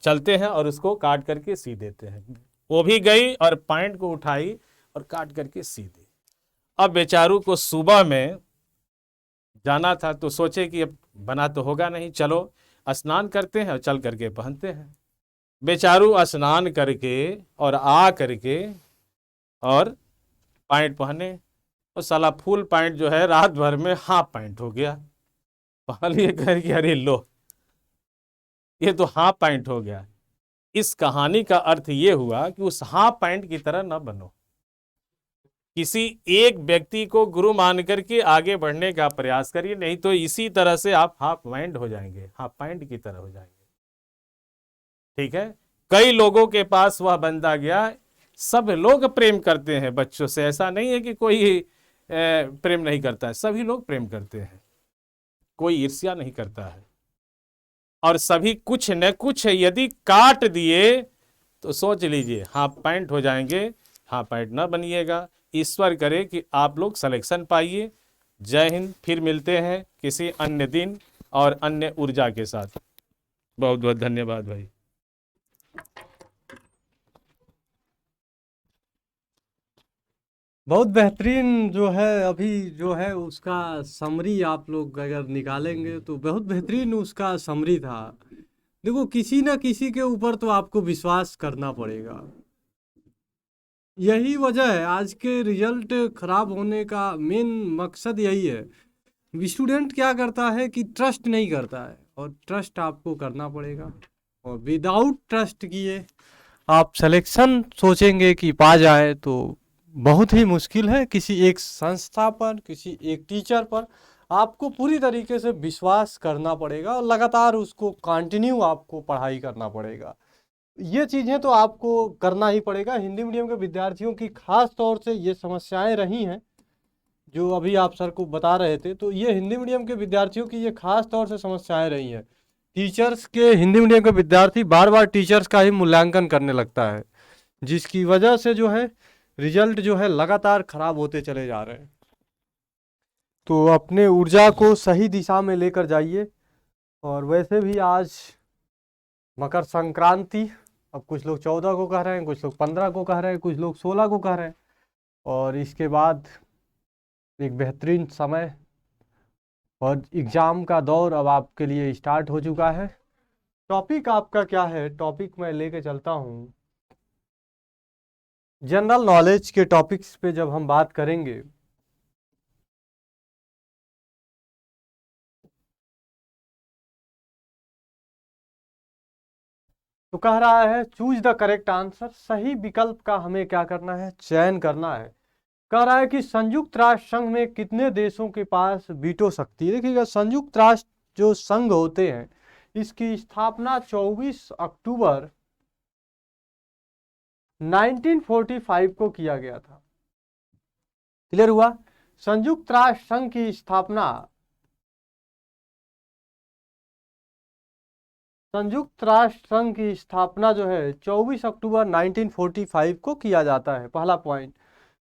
चलते हैं और उसको काट करके सी देते हैं। वो भी गई और पैंट को उठाई और काट करके सी दी। अब बेचारू को सुबह में जाना था तो सोचे कि अब बना तो होगा नहीं, चलो स्नान करते हैं और चल करके पहनते हैं। बेचारू स्नान करके और आ करके और पैंट पहने, और साला फुल पैंट जो है रात भर में हाफ पैंट हो गया। पहन लिए करके अरे लो, ये तो हाफ पैंट हो गया। इस कहानी का अर्थ ये हुआ कि उस हाफ पैंट की तरह न बनो, किसी एक व्यक्ति को गुरु मान करके आगे बढ़ने का प्रयास करिए, नहीं तो इसी तरह से आप हाफ पैंट हो जाएंगे, हाफ पैंट की तरह हो जाएंगे। ठीक है, कई लोगों के पास वह बंदा गया, सब लोग प्रेम करते हैं बच्चों से, ऐसा नहीं है कि कोई प्रेम नहीं करता है, सभी लोग प्रेम करते हैं, कोई ईर्ष्या नहीं करता है, और सभी कुछ न कुछ यदि काट दिए तो सोच लीजिए हाफ पैंट हो जाएंगे, हाफ पैंट न बनिएगा। ईश्वर करे कि आप लोग सिलेक्शन पाइए। जय हिंद, फिर मिलते हैं किसी अन्य दिन और अन्य ऊर्जा के साथ। बहुत बहुत धन्यवाद भाई। बहुत बेहतरीन जो है अभी जो है उसका समरी आप लोग अगर निकालेंगे तो बहुत बेहतरीन उसका समरी था। देखो किसी ना किसी के ऊपर तो आपको विश्वास करना पड़ेगा, यही वजह है आज के रिजल्ट खराब होने का मेन मकसद यही है। स्टूडेंट क्या करता है कि ट्रस्ट नहीं करता है, और ट्रस्ट आपको करना पड़ेगा, और विदाउट ट्रस्ट किए आप सिलेक्शन सोचेंगे कि पा जाए तो बहुत ही मुश्किल है। किसी एक संस्था पर, किसी एक टीचर पर आपको पूरी तरीके से विश्वास करना पड़ेगा और लगातार उसको कंटिन्यू आपको पढ़ाई करना पड़ेगा। ये चीज़ें तो आपको करना ही पड़ेगा। हिंदी मीडियम के विद्यार्थियों की खास तौर से ये समस्याएं रही हैं जो अभी आप सर को बता रहे थे, तो ये हिंदी मीडियम के विद्यार्थियों की ये खास तौर से समस्याएं रही हैं। टीचर्स के, हिंदी मीडियम के विद्यार्थी बार बार टीचर्स का ही मूल्यांकन करने लगता है, जिसकी वजह से जो है रिजल्ट जो है लगातार खराब होते चले जा रहे हैं। तो अपने ऊर्जा को सही दिशा में लेकर जाइए। और वैसे भी आज मकर संक्रांति, अब कुछ लोग 14 को कह रहे हैं, कुछ लोग 15 को कह रहे हैं, कुछ लोग 16 को कह रहे हैं, और इसके बाद एक बेहतरीन समय और एग्ज़ाम का दौर अब आपके लिए स्टार्ट हो चुका है। टॉपिक आपका क्या है? टॉपिक मैं लेके चलता हूँ। जनरल नॉलेज के टॉपिक्स पे जब हम बात करेंगे तो कह रहा है चूज द करेक्ट आंसर, सही विकल्प का हमें क्या करना है? चयन करना है। कह रहा है कि संयुक्त राष्ट्र संघ में कितने देशों के पास वीटो शक्ति है? देखिएगा, संयुक्त राष्ट्र जो संघ होते हैं इसकी स्थापना 24 अक्टूबर 1945 को किया गया था। क्लियर हुआ? संयुक्त राष्ट्र संघ की स्थापना संयुक्त राष्ट्र संघ की स्थापना जो है 24 अक्टूबर 1945 को किया जाता है, पहला पॉइंट।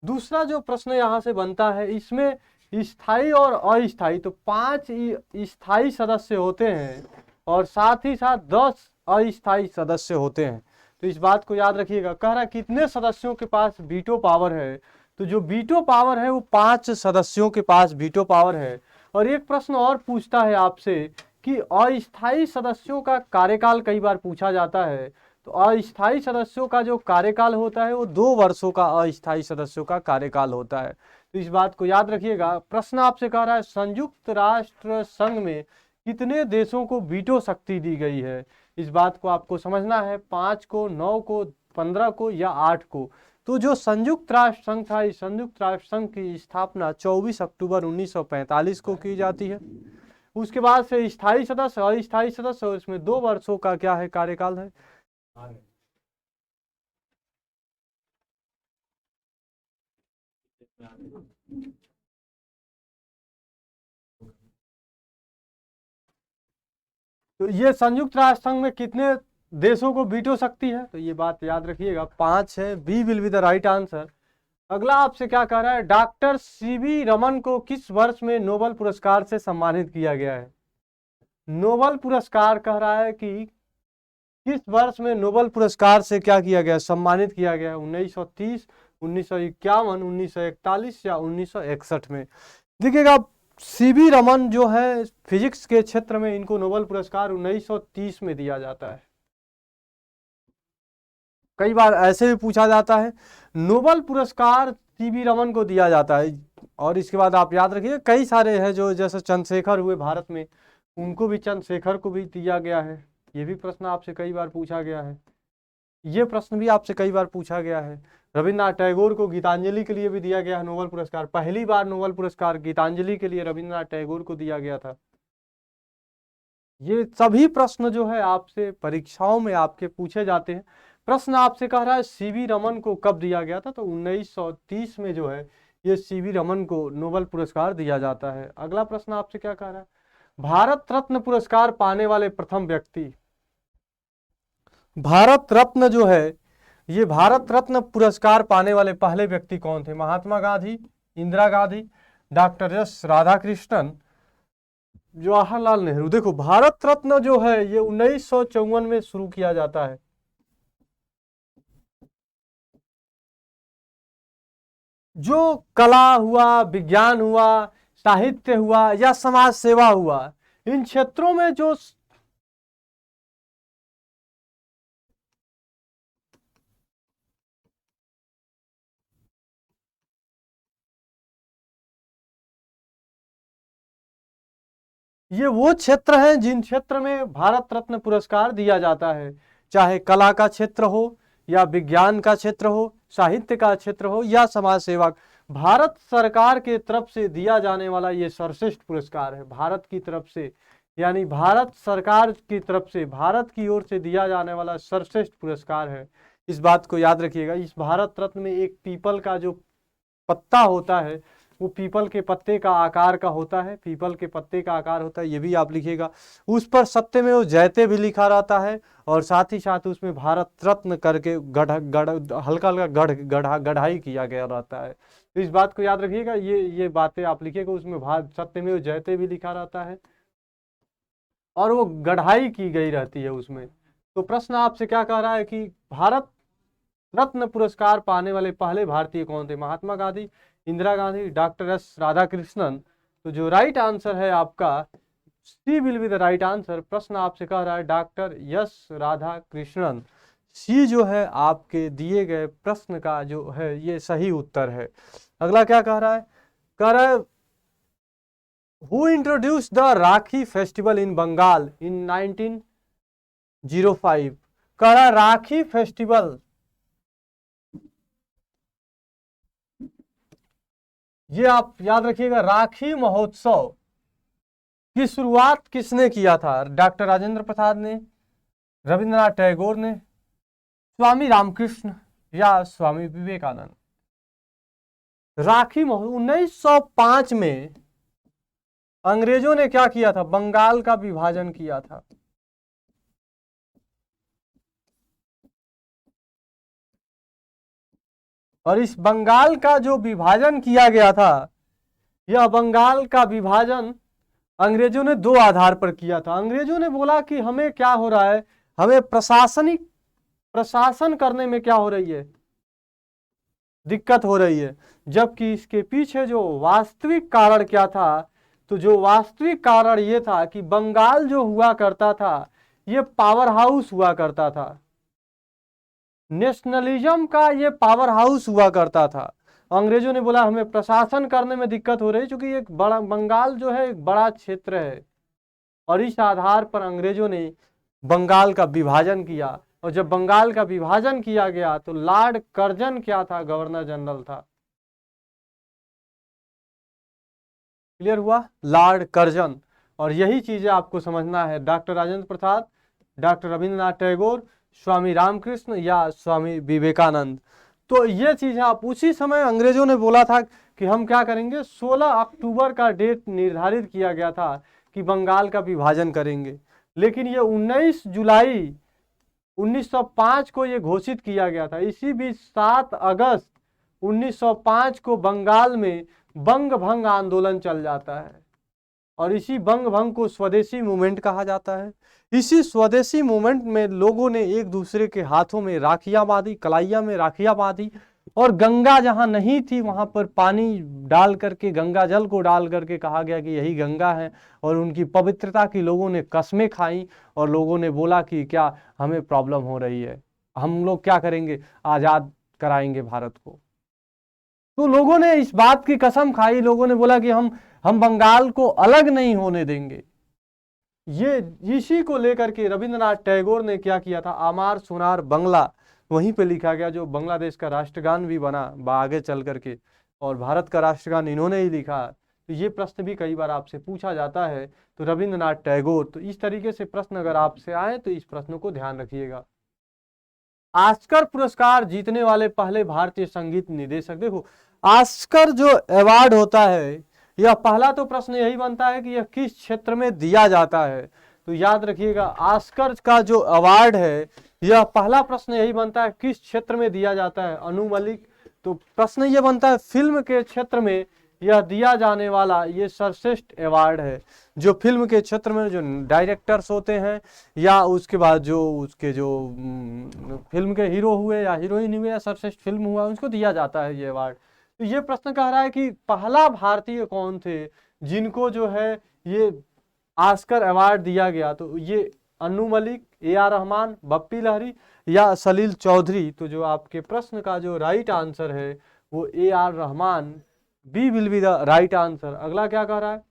दूसरा जो प्रश्न यहाँ से बनता है, इसमें स्थायी और अस्थायी, तो 5 स्थायी सदस्य होते हैं और साथ ही साथ 10 अस्थायी सदस्य होते हैं। तो इस बात को याद रखिएगा। कह रहा है कितने सदस्यों के पास वीटो पावर है? तो जो वीटो पावर है वो 5 सदस्यों के पास वीटो पावर है। और एक प्रश्न और पूछता है आपसे कि अस्थायी सदस्यों का कार्यकाल कई बार पूछा जाता है। तो अस्थायी सदस्यों का जो कार्यकाल होता है वो 2 वर्षों का अस्थायी सदस्यों का कार्यकाल होता है। तो इस बात को याद रखिएगा। प्रश्न आपसे कह रहा है संयुक्त राष्ट्र संघ में कितने देशों को वीटो शक्ति दी गई है? इस बात को आपको समझना है, 5 को, 9 को, 15 को या 8 को। तो जो संयुक्त राष्ट्र संघ था, इस संयुक्त राष्ट्र संघ की स्थापना 24 अक्टूबर 1945 को की जाती है। उसके बाद से स्थायी सदस्य, अस्थायी सदस्य, और इसमें 2 वर्षों का क्या है, कार्यकाल है। तो ये संयुक्त राष्ट्र संघ में कितने देशों को वीटो शक्ति है, तो ये बात याद रखिएगा, 5 है। B will be the right answer. अगला आपसे क्या कह रहा है, डॉक्टर सीवी रमन को किस वर्ष में नोबेल पुरस्कार से सम्मानित किया गया है। नोबेल पुरस्कार कह रहा है कि किस वर्ष में नोबेल पुरस्कार से क्या किया गया, सम्मानित किया गया है। 1930, 1951, 1941 या 1961 में। देखिएगा, सीवी रमन जो है फिजिक्स के क्षेत्र में, इनको नोबेल पुरस्कार 1930 में दिया जाता है। कई बार ऐसे भी पूछा जाता है, नोबेल पुरस्कार सीवी रमन को दिया जाता है। और इसके बाद आप याद रखिए, कई सारे हैं जो जैसे चंद्रशेखर हुए भारत में, उनको भी, चंद्रशेखर को भी दिया गया है। ये भी प्रश्न आपसे कई बार पूछा गया है। ये प्रश्न भी आपसे कई बार पूछा गया है। रविन्द्रनाथ टैगोर को गीतांजलि के लिए भी दिया गया है नोबेल पुरस्कार। पहली बार नोबेल पुरस्कार गीतांजलि के लिए रविन्द्रनाथ टैगोर को दिया गया था। ये सभी प्रश्न जो है आपसे परीक्षाओं में आपके पूछे जाते हैं। प्रश्न आपसे कह रहा है सीवी रमन को कब दिया गया था, तो 1930 में जो है ये सीवी रमन को नोबेल पुरस्कार दिया जाता है। अगला प्रश्न आपसे क्या कह रहा है, भारत रत्न पुरस्कार पाने वाले प्रथम व्यक्ति। भारत रत्न जो है, ये भारत रत्न पुरस्कार पाने वाले पहले व्यक्ति कौन थे। Mahatma Gandhi, Indira Gandhi, doctor S Radhakrishnan, Jawaharlal Nehru. देखो, भारत रत्न जो है ये 1954 में शुरू किया जाता है। जो कला हुआ, विज्ञान हुआ, साहित्य हुआ या समाज सेवा हुआ, इन क्षेत्रों में जो ये वो क्षेत्र हैं जिन क्षेत्र में भारत रत्न पुरस्कार दिया जाता है, चाहे कला का क्षेत्र हो या विज्ञान का क्षेत्र हो, साहित्य का क्षेत्र हो या समाज सेवा। भारत सरकार के तरफ से दिया जाने वाला ये सर्वश्रेष्ठ पुरस्कार है। भारत की तरफ से, यानी भारत सरकार की तरफ से, भारत की ओर से दिया जाने वाला सर्वश्रेष्ठ पुरस्कार है। इस बात को याद रखिएगा। इस भारत रत्न में एक पीपल का जो पत्ता होता है, वो पीपल के पत्ते का आकार का होता है, पीपल के पत्ते का आकार होता है, ये भी आप लिखिएगा। उस पर सत्यमेव जयते भी लिखा रहता है, और साथ ही साथ उसमें भारत रत्न करके हल्का हल्का गढ़ाई किया गया रहता है। तो इस बात को याद रखिएगा। ये बातें आप लिखिएगा, उसमें सत्यमेव जयते भी लिखा रहता है और वो गढ़ाई की गई रहती है उसमें। तो प्रश्न आपसे क्या कह रहा है कि भारत रत्न पुरस्कार पाने वाले पहले भारतीय कौन थे। Mahatma Gandhi, Indira Gandhi, doctor S Radhakrishnan. तो जो राइट आंसर है आपका, C will be the right answer. प्रश्न आपसे कह रहा है डॉक्टर एस राधाकृष्णन। सी जो है आपके दिए गए प्रश्न का जो है ये सही उत्तर है। अगला क्या कह रहा है, कह रहा है who introduce the Rakhi festival in Bengal in 1905। कह रहा है राखी फेस्टिवल, ये आप याद रखिएगा, राखी महोत्सव की शुरुआत किसने किया था। डॉक्टर राजेंद्र प्रसाद ने, रविंद्रनाथ टैगोर ने, स्वामी रामकृष्ण या स्वामी विवेकानंद। राखी महोत्सव 1905 में अंग्रेजों ने क्या किया था, बंगाल का विभाजन किया था। और इस बंगाल का जो विभाजन किया गया था, यह बंगाल का विभाजन अंग्रेजों ने 2 आधार पर किया था। अंग्रेजों ने बोला कि हमें क्या हो रहा है, हमें प्रशासन करने में क्या हो रही है, दिक्कत हो रही है। जबकि इसके पीछे जो वास्तविक कारण क्या था, तो जो वास्तविक कारण ये था कि बंगाल जो हुआ करता था, ये पावर हाउस हुआ करता था, नेशनलिज्म का ये पावर हाउस हुआ करता था। अंग्रेजों ने बोला हमें प्रशासन करने में दिक्कत हो रही है, क्योंकि एक बड़ा बंगाल जो है एक बड़ा क्षेत्र है। और इस आधार पर अंग्रेजों ने बंगाल का विभाजन किया। और जब बंगाल का विभाजन किया गया तो लॉर्ड कर्जन क्या था, गवर्नर जनरल था। क्लियर हुआ, लॉर्ड कर्जन। और यही चीज़ें आपको समझना है। डॉक्टर राजेंद्र प्रसाद, डॉक्टर रविंद्रनाथ टैगोर, स्वामी रामकृष्ण या स्वामी विवेकानंद। तो ये चीज़ें आप उसी समय अंग्रेजों ने बोला था कि हम क्या करेंगे, 16 अक्टूबर का डेट निर्धारित किया गया था कि बंगाल का विभाजन करेंगे, लेकिन ये 19 जुलाई 1905 को ये घोषित किया गया था। इसी बीच 7 अगस्त 1905 को बंगाल में बंग भंग आंदोलन चल जाता है और इसी बंग भंग को स्वदेशी मूवमेंट कहा जाता है। इसी स्वदेशी मूवमेंट में लोगों ने एक दूसरे के हाथों में राखियां बांधी, कलाइया में राखियां बांधी और गंगा जहां नहीं थी वहां पर पानी डाल करके, गंगा जल को डाल करके कहा गया कि यही गंगा है और उनकी पवित्रता की लोगों ने कस्में खाई और लोगों ने बोला कि क्या हमें प्रॉब्लम हो रही है, हम लोग क्या करेंगे, आज़ाद कराएंगे भारत को। तो लोगों ने इस बात की कसम खाई, लोगों ने बोला कि हम बंगाल को अलग नहीं होने देंगे। ये इसी को लेकर के रविंद्रनाथ टैगोर ने क्या किया था, आमार सोनार बंगला वहीं पे लिखा गया, जो बांग्लादेश का राष्ट्रगान भी बना आगे चल करके, और भारत का राष्ट्रगान इन्होंने ही लिखा। तो ये प्रश्न भी कई बार आपसे पूछा जाता है। तो रविंद्रनाथ टैगोर, तो इस तरीके से प्रश्न अगर आपसे आए तो इस प्रश्न को ध्यान रखिएगा। ऑस्कर पुरस्कार जीतने वाले पहले भारतीय संगीत निर्देशक, देखो ऑस्कर जो अवार्ड होता है, यह पहला तो प्रश्न यही बनता है कि यह किस क्षेत्र में दिया जाता है। तो याद रखिएगा, ऑस्कर का जो अवार्ड है, यह पहला प्रश्न यही बनता है किस क्षेत्र में दिया जाता है। अनु मलिक, तो प्रश्न यह बनता है फिल्म के क्षेत्र में यह दिया जाने वाला ये सर्वश्रेष्ठ अवार्ड है, जो फिल्म के क्षेत्र में जो डायरेक्टर्स होते हैं या उसके बाद जो उसके जो फिल्म के हीरो हुए या हीरोइन हुए या सर्वश्रेष्ठ फिल्म हुआ, उनको दिया जाता है ये अवार्ड। तो ये प्रश्न कह रहा है कि पहला भारतीय कौन थे जिनको जो है ये ऑस्कर अवार्ड दिया गया। तो ये अनु मलिक, AR रहमान, बप्पी लहरी या सलील चौधरी। तो जो आपके प्रश्न का जो राइट आंसर है वो AR Rahman, B will be the right answer. अगला क्या कह रहा है,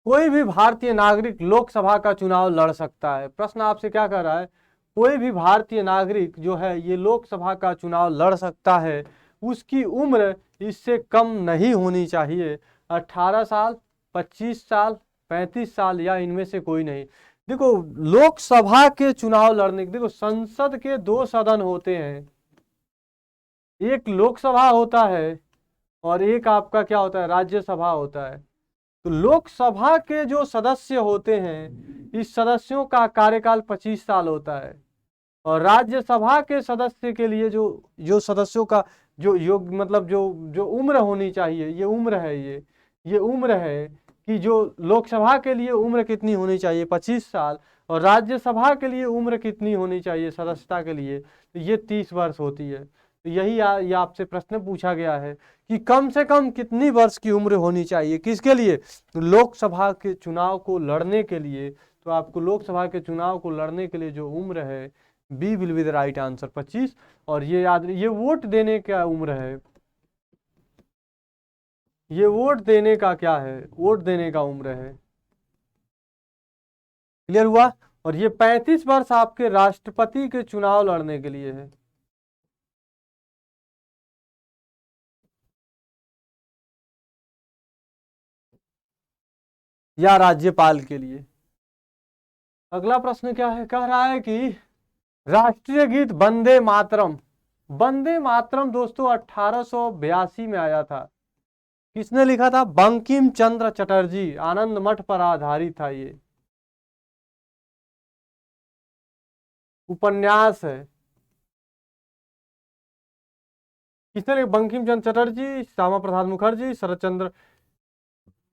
कोई भी भारतीय नागरिक लोकसभा का चुनाव लड़ सकता है। प्रश्न आपसे क्या कह रहा है, कोई भी भारतीय नागरिक जो है ये लोकसभा का चुनाव लड़ सकता है, उसकी उम्र इससे कम नहीं होनी चाहिए। 18 साल, 25 साल, 35 साल या इनमें से कोई नहीं। देखो लोकसभा के चुनाव लड़ने, देखो संसद के 2 सदन होते हैं, एक लोकसभा होता है और एक आपका क्या होता है, राज्यसभा होता है। तो लोकसभा के जो सदस्य होते हैं, इस सदस्यों का कार्यकाल 25 साल होता है और राज्यसभा के सदस्य के लिए जो सदस्यों का जो योग मतलब जो उम्र होनी चाहिए, ये उम्र है, ये उम्र है कि जो लोकसभा के लिए उम्र कितनी होनी चाहिए, 25 साल, और राज्यसभा के लिए उम्र कितनी होनी चाहिए सदस्यता के लिए, तो ये 30 वर्ष होती है। तो यही ये आपसे प्रश्न पूछा गया है कि कम से कम कितनी वर्ष की उम्र होनी चाहिए, किसके लिए, लोकसभा के चुनाव को लड़ने के लिए। तो आपको लोकसभा के चुनाव को लड़ने के लिए जो उम्र है, B will be the right answer, 25। और ये याद, ये वोट देने का उम्र है, ये वोट देने का क्या है, वोट देने का उम्र है। क्लियर हुआ। और ये 35 वर्ष आपके राष्ट्रपति के चुनाव लड़ने के लिए है। या राज्यपाल के लिए। अगला प्रश्न क्या है, कह रहा है कि राष्ट्रीय गीत वंदे मातरम, वंदे मातरम दोस्तों 1882 में आया था। किसने लिखा था, बंकिम चंद्र चटर्जी, आनंद मठ पर आधारित था। ये उपन्यास है। किसने लिखा, बंकिम चंद्र चटर्जी, श्यामा प्रसाद मुखर्जी, शरद चंद्र।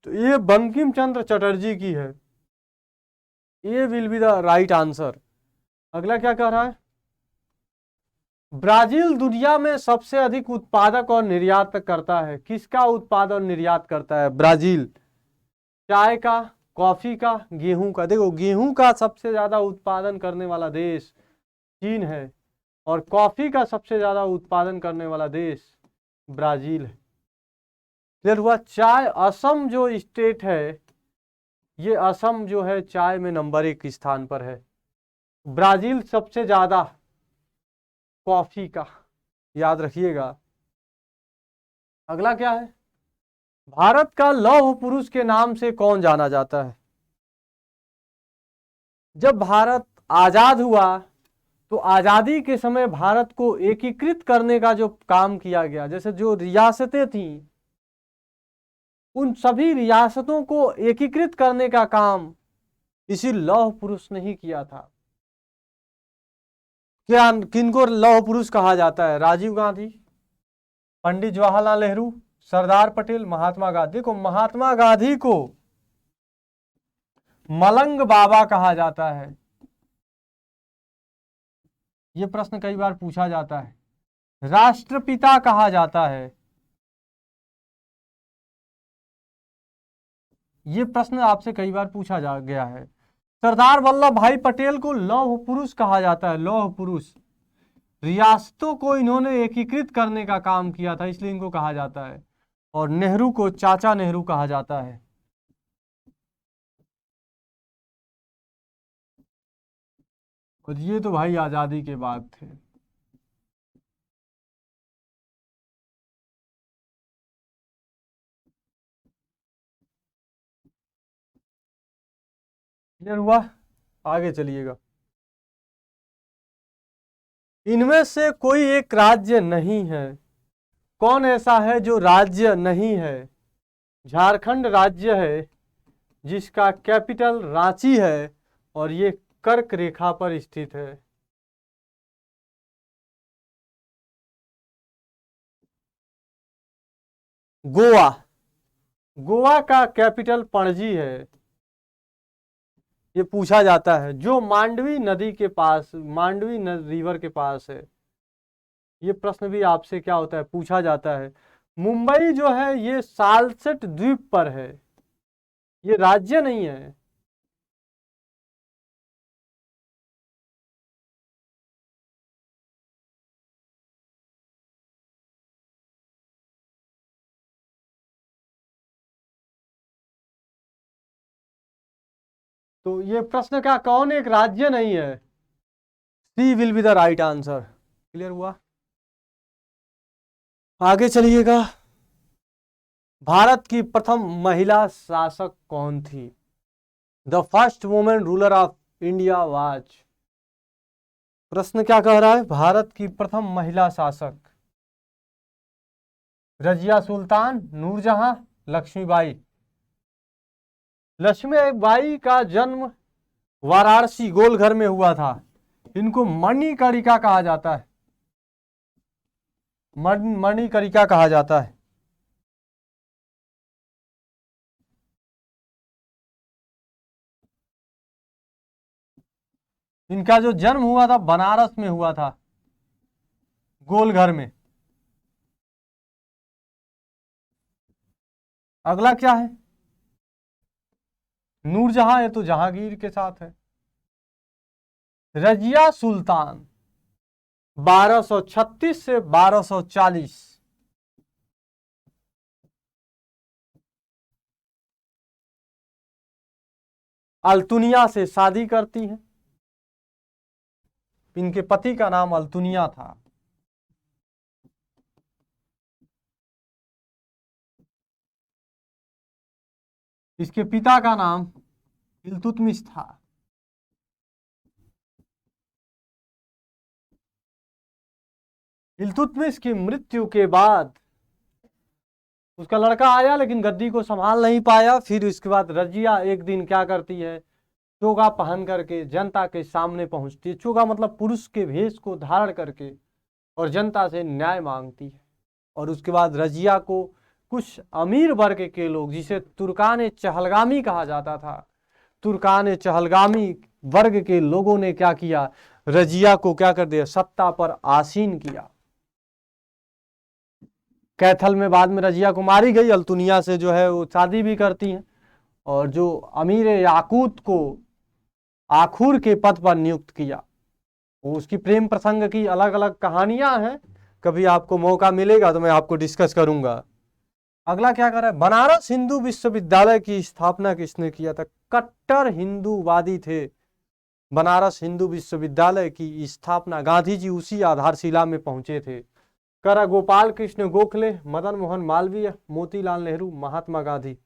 तो ये बंकिम चंद्र चटर्जी की है, ये will be the right answer. अगला क्या कह रहा है, ब्राजील दुनिया में सबसे अधिक उत्पादक और निर्यात करता है। किसका उत्पादन और निर्यात करता है ब्राजील, चाय का, कॉफी का, गेहूं का। देखो गेहूं का सबसे ज्यादा उत्पादन करने वाला देश चीन है और कॉफी का सबसे ज्यादा उत्पादन करने वाला देश ब्राजील है। क्लियर हुआ। चाय, असम जो स्टेट है, ये असम जो है चाय में नंबर 1 स्थान पर है। ब्राजील सबसे ज्यादा कॉफी का, याद रखिएगा। अगला क्या है, भारत का लौह पुरुष के नाम से कौन जाना जाता है? जब भारत आजाद हुआ तो आजादी के समय भारत को एकीकृत करने का जो काम किया गया, जैसे जो रियासतें थीं उन सभी रियासतों को एकीकृत करने का काम इसी लौह पुरुष ने ही किया था। क्या किनको लौह पुरुष कहा जाता है? राजीव गांधी, पंडित जवाहरलाल नेहरू, सरदार पटेल, महात्मा गांधी। देखो, महात्मा गांधी को मलंग बाबा कहा जाता है। यह प्रश्न कई बार पूछा जाता है। राष्ट्रपिता कहा जाता है। यह प्रश्न आपसे कई बार पूछा जा गया है। सरदार वल्लभ भाई पटेल को लौह पुरुष कहा जाता है। लौह पुरुष, रियासतों को इन्होंने एकीकृत करने का काम किया था, इसलिए इनको कहा जाता है। और नेहरू को चाचा नेहरू कहा जाता है। और ये तो भाई आजादी के बाद थे। क्लियर हुआ? आगे चलिएगा। इनमें से कोई एक राज्य नहीं है। कौन ऐसा है जो राज्य नहीं है? झारखंड राज्य है जिसका कैपिटल रांची है और ये कर्क रेखा पर स्थित है। गोवा, गोवा का कैपिटल पणजी है। ये पूछा जाता है, जो मांडवी नदी के पास, मांडवी रिवर के पास है। ये प्रश्न भी आपसे क्या होता है, पूछा जाता है। मुंबई जो है ये सालसेट द्वीप पर है, ये राज्य नहीं है। तो ये प्रश्न का कौन एक राज्य नहीं है? C will be the right answer. Clear हुआ? आगे चलिएगा। भारत की प्रथम महिला शासक कौन थी? The first women ruler of India was. प्रश्न क्या कह रहा है? भारत की प्रथम महिला शासक। रजिया सुल्तान, नूरजहां, लक्ष्मीबाई। लक्ष्मीबाई का जन्म वाराणसी गोलघर में हुआ था। इनको मणिकर्णिका कहा जाता है। मणिकर्णिका कहा जाता है। इनका जो जन्म हुआ था बनारस में हुआ था, गोलघर में। अगला क्या है? नूरजहां, ये तो जहांगीर के साथ है। रजिया सुल्तान 1236 से 1240। अल्तुनिया से शादी करती हैं। इनके पति का नाम अल्तुनिया था। इसके पिता का नाम इल्तुतमिश था। इल्तुतमिश की मृत्यु के बाद उसका लड़का आया लेकिन गद्दी को संभाल नहीं पाया। फिर इसके बाद रजिया एक दिन क्या करती है, चोगा पहन करके जनता के सामने पहुंचती है। चोगा मतलब पुरुष के भेष को धारण करके, और जनता से न्याय मांगती है। और उसके बाद रजिया को कुछ अमीर वर्ग के लोग, जिसे तुर्कान चहलगामी कहा जाता था, तुर्कान चहलगामी वर्ग के लोगों ने क्या किया, रजिया को क्या कर दिया, सत्ता पर आसीन किया। कैथल में बाद में रजिया को मारी गई। अल्तुनिया से जो है वो शादी भी करती हैं। और जो अमीर याकूत को आखुर के पद पर नियुक्त किया। वो उसकी प्रेम प्रसंग की अलग अलग कहानियां हैं। कभी आपको मौका मिलेगा तो मैं आपको डिस्कस करूंगा। अगला क्या कर रहा है? बनारस हिंदू विश्वविद्यालय की स्थापना किसने किया था? कट्टर हिंदूवादी थे। बनारस हिंदू विश्वविद्यालय की स्थापना गांधी जी उसी आधारशिला में पहुंचे थे। करा गोपाल कृष्ण गोखले, मदन मोहन मालवीय, मोतीलाल नेहरू, महात्मा गांधी।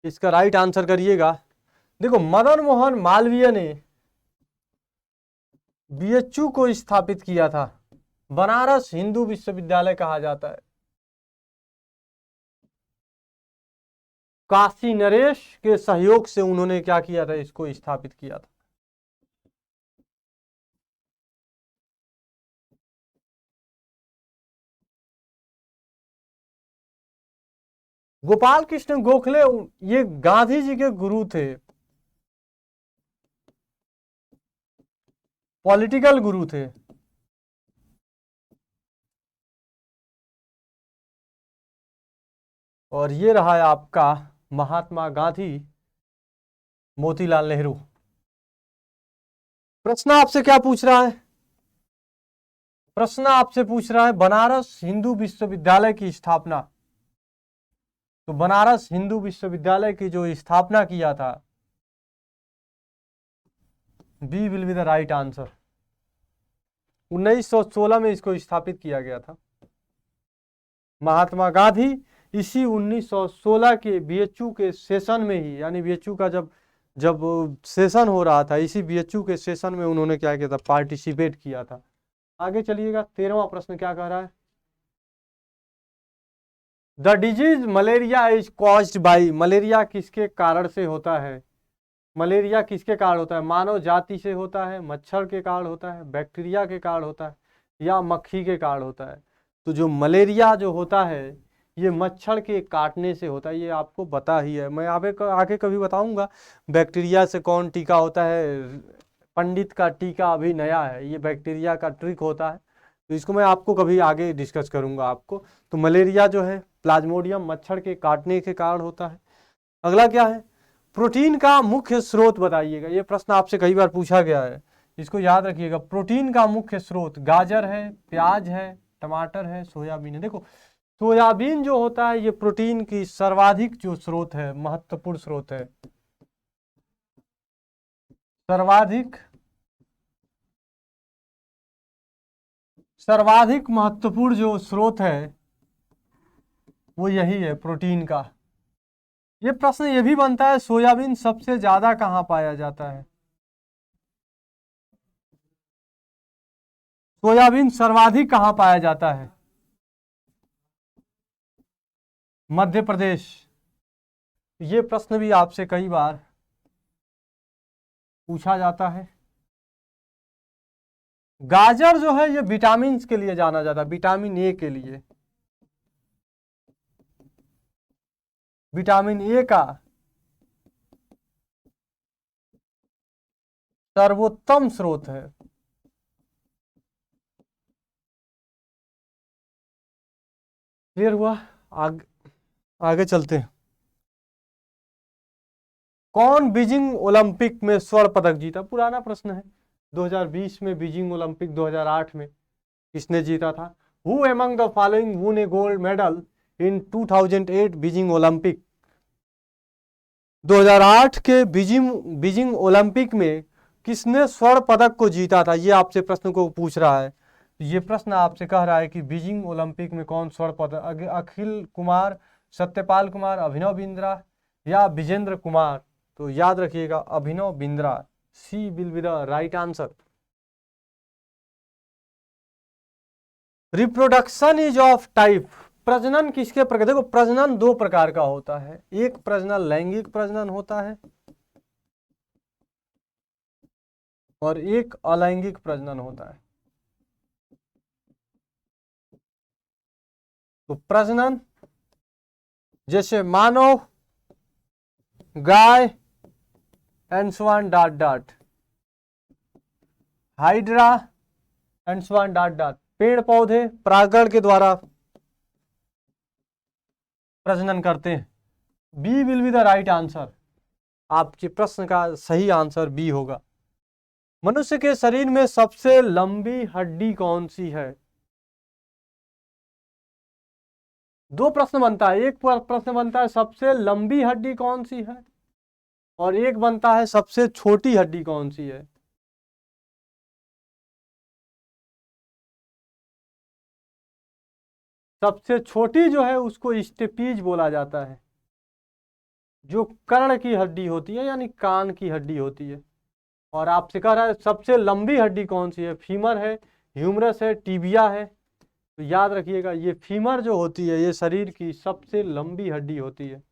इसका राइट आंसर करिएगा। देखो मदन मोहन मालवीय ने बीएचयू को स्थापित किया था। बनारस हिंदू विश्वविद्यालय कहा जाता है। काशी नरेश के सहयोग से उन्होंने क्या किया था, इसको स्थापित किया था। गोपाल कृष्ण गोखले ये गांधी जी के गुरु थे, पॉलिटिकल गुरु थे। और ये रहा है आपका महात्मा गांधी, मोतीलाल नेहरू। प्रश्न आपसे क्या पूछ रहा है? प्रश्न आपसे पूछ रहा है बनारस हिंदू विश्वविद्यालय की स्थापना। तो बनारस हिंदू विश्वविद्यालय की जो स्थापना किया था, B will be the right answer. 1916 में इसको स्थापित किया गया था। महात्मा गांधी इसी 1916 के बीएचयू के सेशन में ही, यानी बीएचयू का जब सेशन हो रहा था, इसी बीएचयू के सेशन में उन्होंने क्या किया था, पार्टिसिपेट किया था। आगे चलिएगा, 13वां प्रश्न क्या कह रहा है? The disease malaria is caused by, malaria किसके कारण से होता है? मलेरिया किसके कारण होता है? मानव जाति से होता है, मच्छर के कारण होता है, बैक्टीरिया के कारण होता है, या मक्खी के कारण होता है? तो जो मलेरिया जो होता है ये मच्छर के काटने से होता है, ये आपको पता ही है। मैं आगे कभी बताऊंगा बैक्टीरिया से कौन टीका होता है। पंडित का टीका अभी नया है, ये बैक्टीरिया का ट्रिक होता है, तो इसको मैं आपको कभी आगे डिस्कस करूंगा आपको। तो मलेरिया जो है प्लाज्मोडियम मच्छर के काटने के कारण होता है। अगला क्या है? प्रोटीन का मुख्य स्रोत बताइएगा। ये प्रश्न आपसे कई बार पूछा गया है, इसको याद रखिएगा। प्रोटीन का मुख्य स्रोत गाजर है, प्याज है, टमाटर है, सोयाबीन है। देखो सोयाबीन जो होता है ये प्रोटीन की सर्वाधिक जो स्रोत है, महत्वपूर्ण स्रोत है। सर्वाधिक महत्वपूर्ण जो स्रोत है वो यही है, प्रोटीन का। ये प्रश्न ये भी बनता है सोयाबीन सबसे ज्यादा कहाँ पाया जाता है? सोयाबीन सर्वाधिक कहाँ पाया जाता है? मध्य प्रदेश। ये प्रश्न भी आपसे कई बार पूछा जाता है। गाजर जो है ये विटामिन के लिए जाना जाता है, विटामिन ए के लिए। विटामिन ए का सर्वोत्तम स्रोत है। क्लियर हुआ? आगे चलते हैं। कौन बीजिंग ओलंपिक में स्वर्ण पदक जीता? पुराना प्रश्न है। 2020 में बीजिंग ओलंपिक, 2008 में किसने जीता था? Who among the following won a gold medal in 2008 Beijing Olympic? 2008 के बीजिंग ओलंपिक में किसने स्वर्ण पदक को जीता था? ये आपसे प्रश्न को पूछ रहा है। ये प्रश्न आपसे कह रहा है कि बीजिंग ओलंपिक में कौन स्वर्ण पदक, अखिल कुमार, सत्यपाल कुमार, अभिनव बिंद्रा या विजेंद्र कुमार? तो याद रखिएगा Abhinav Bindra, C will be the right answer. Reproduction is of type, प्रजनन किसके प्रकार? देखो प्रजनन दो प्रकार का होता है, एक प्रजनन लैंगिक प्रजनन होता है और एक अलैंगिक प्रजनन होता है। तो प्रजनन जैसे मानव, गाय and so on dot dot, hydra and so on dot dot, पेड़ पौधे परागण के द्वारा प्रजनन करते हैं। B will be the right answer. आपके प्रश्न का सही आंसर बी होगा। मनुष्य के शरीर में सबसे लंबी हड्डी कौन सी है? दो प्रश्न बनता है, एक प्रश्न बनता है सबसे लंबी हड्डी कौन सी है और एक बनता है सबसे छोटी हड्डी कौन सी है। सबसे छोटी जो है उसको स्टेपीज बोला जाता है, जो कर्ण की हड्डी होती है यानी कान की हड्डी होती है। और आपसे कह रहा है सबसे लंबी हड्डी कौन सी है, फीमर है, ह्यूमरस है, टीबिया है। तो याद रखिएगा ये फीमर जो होती है ये शरीर की सबसे लंबी हड्डी होती है।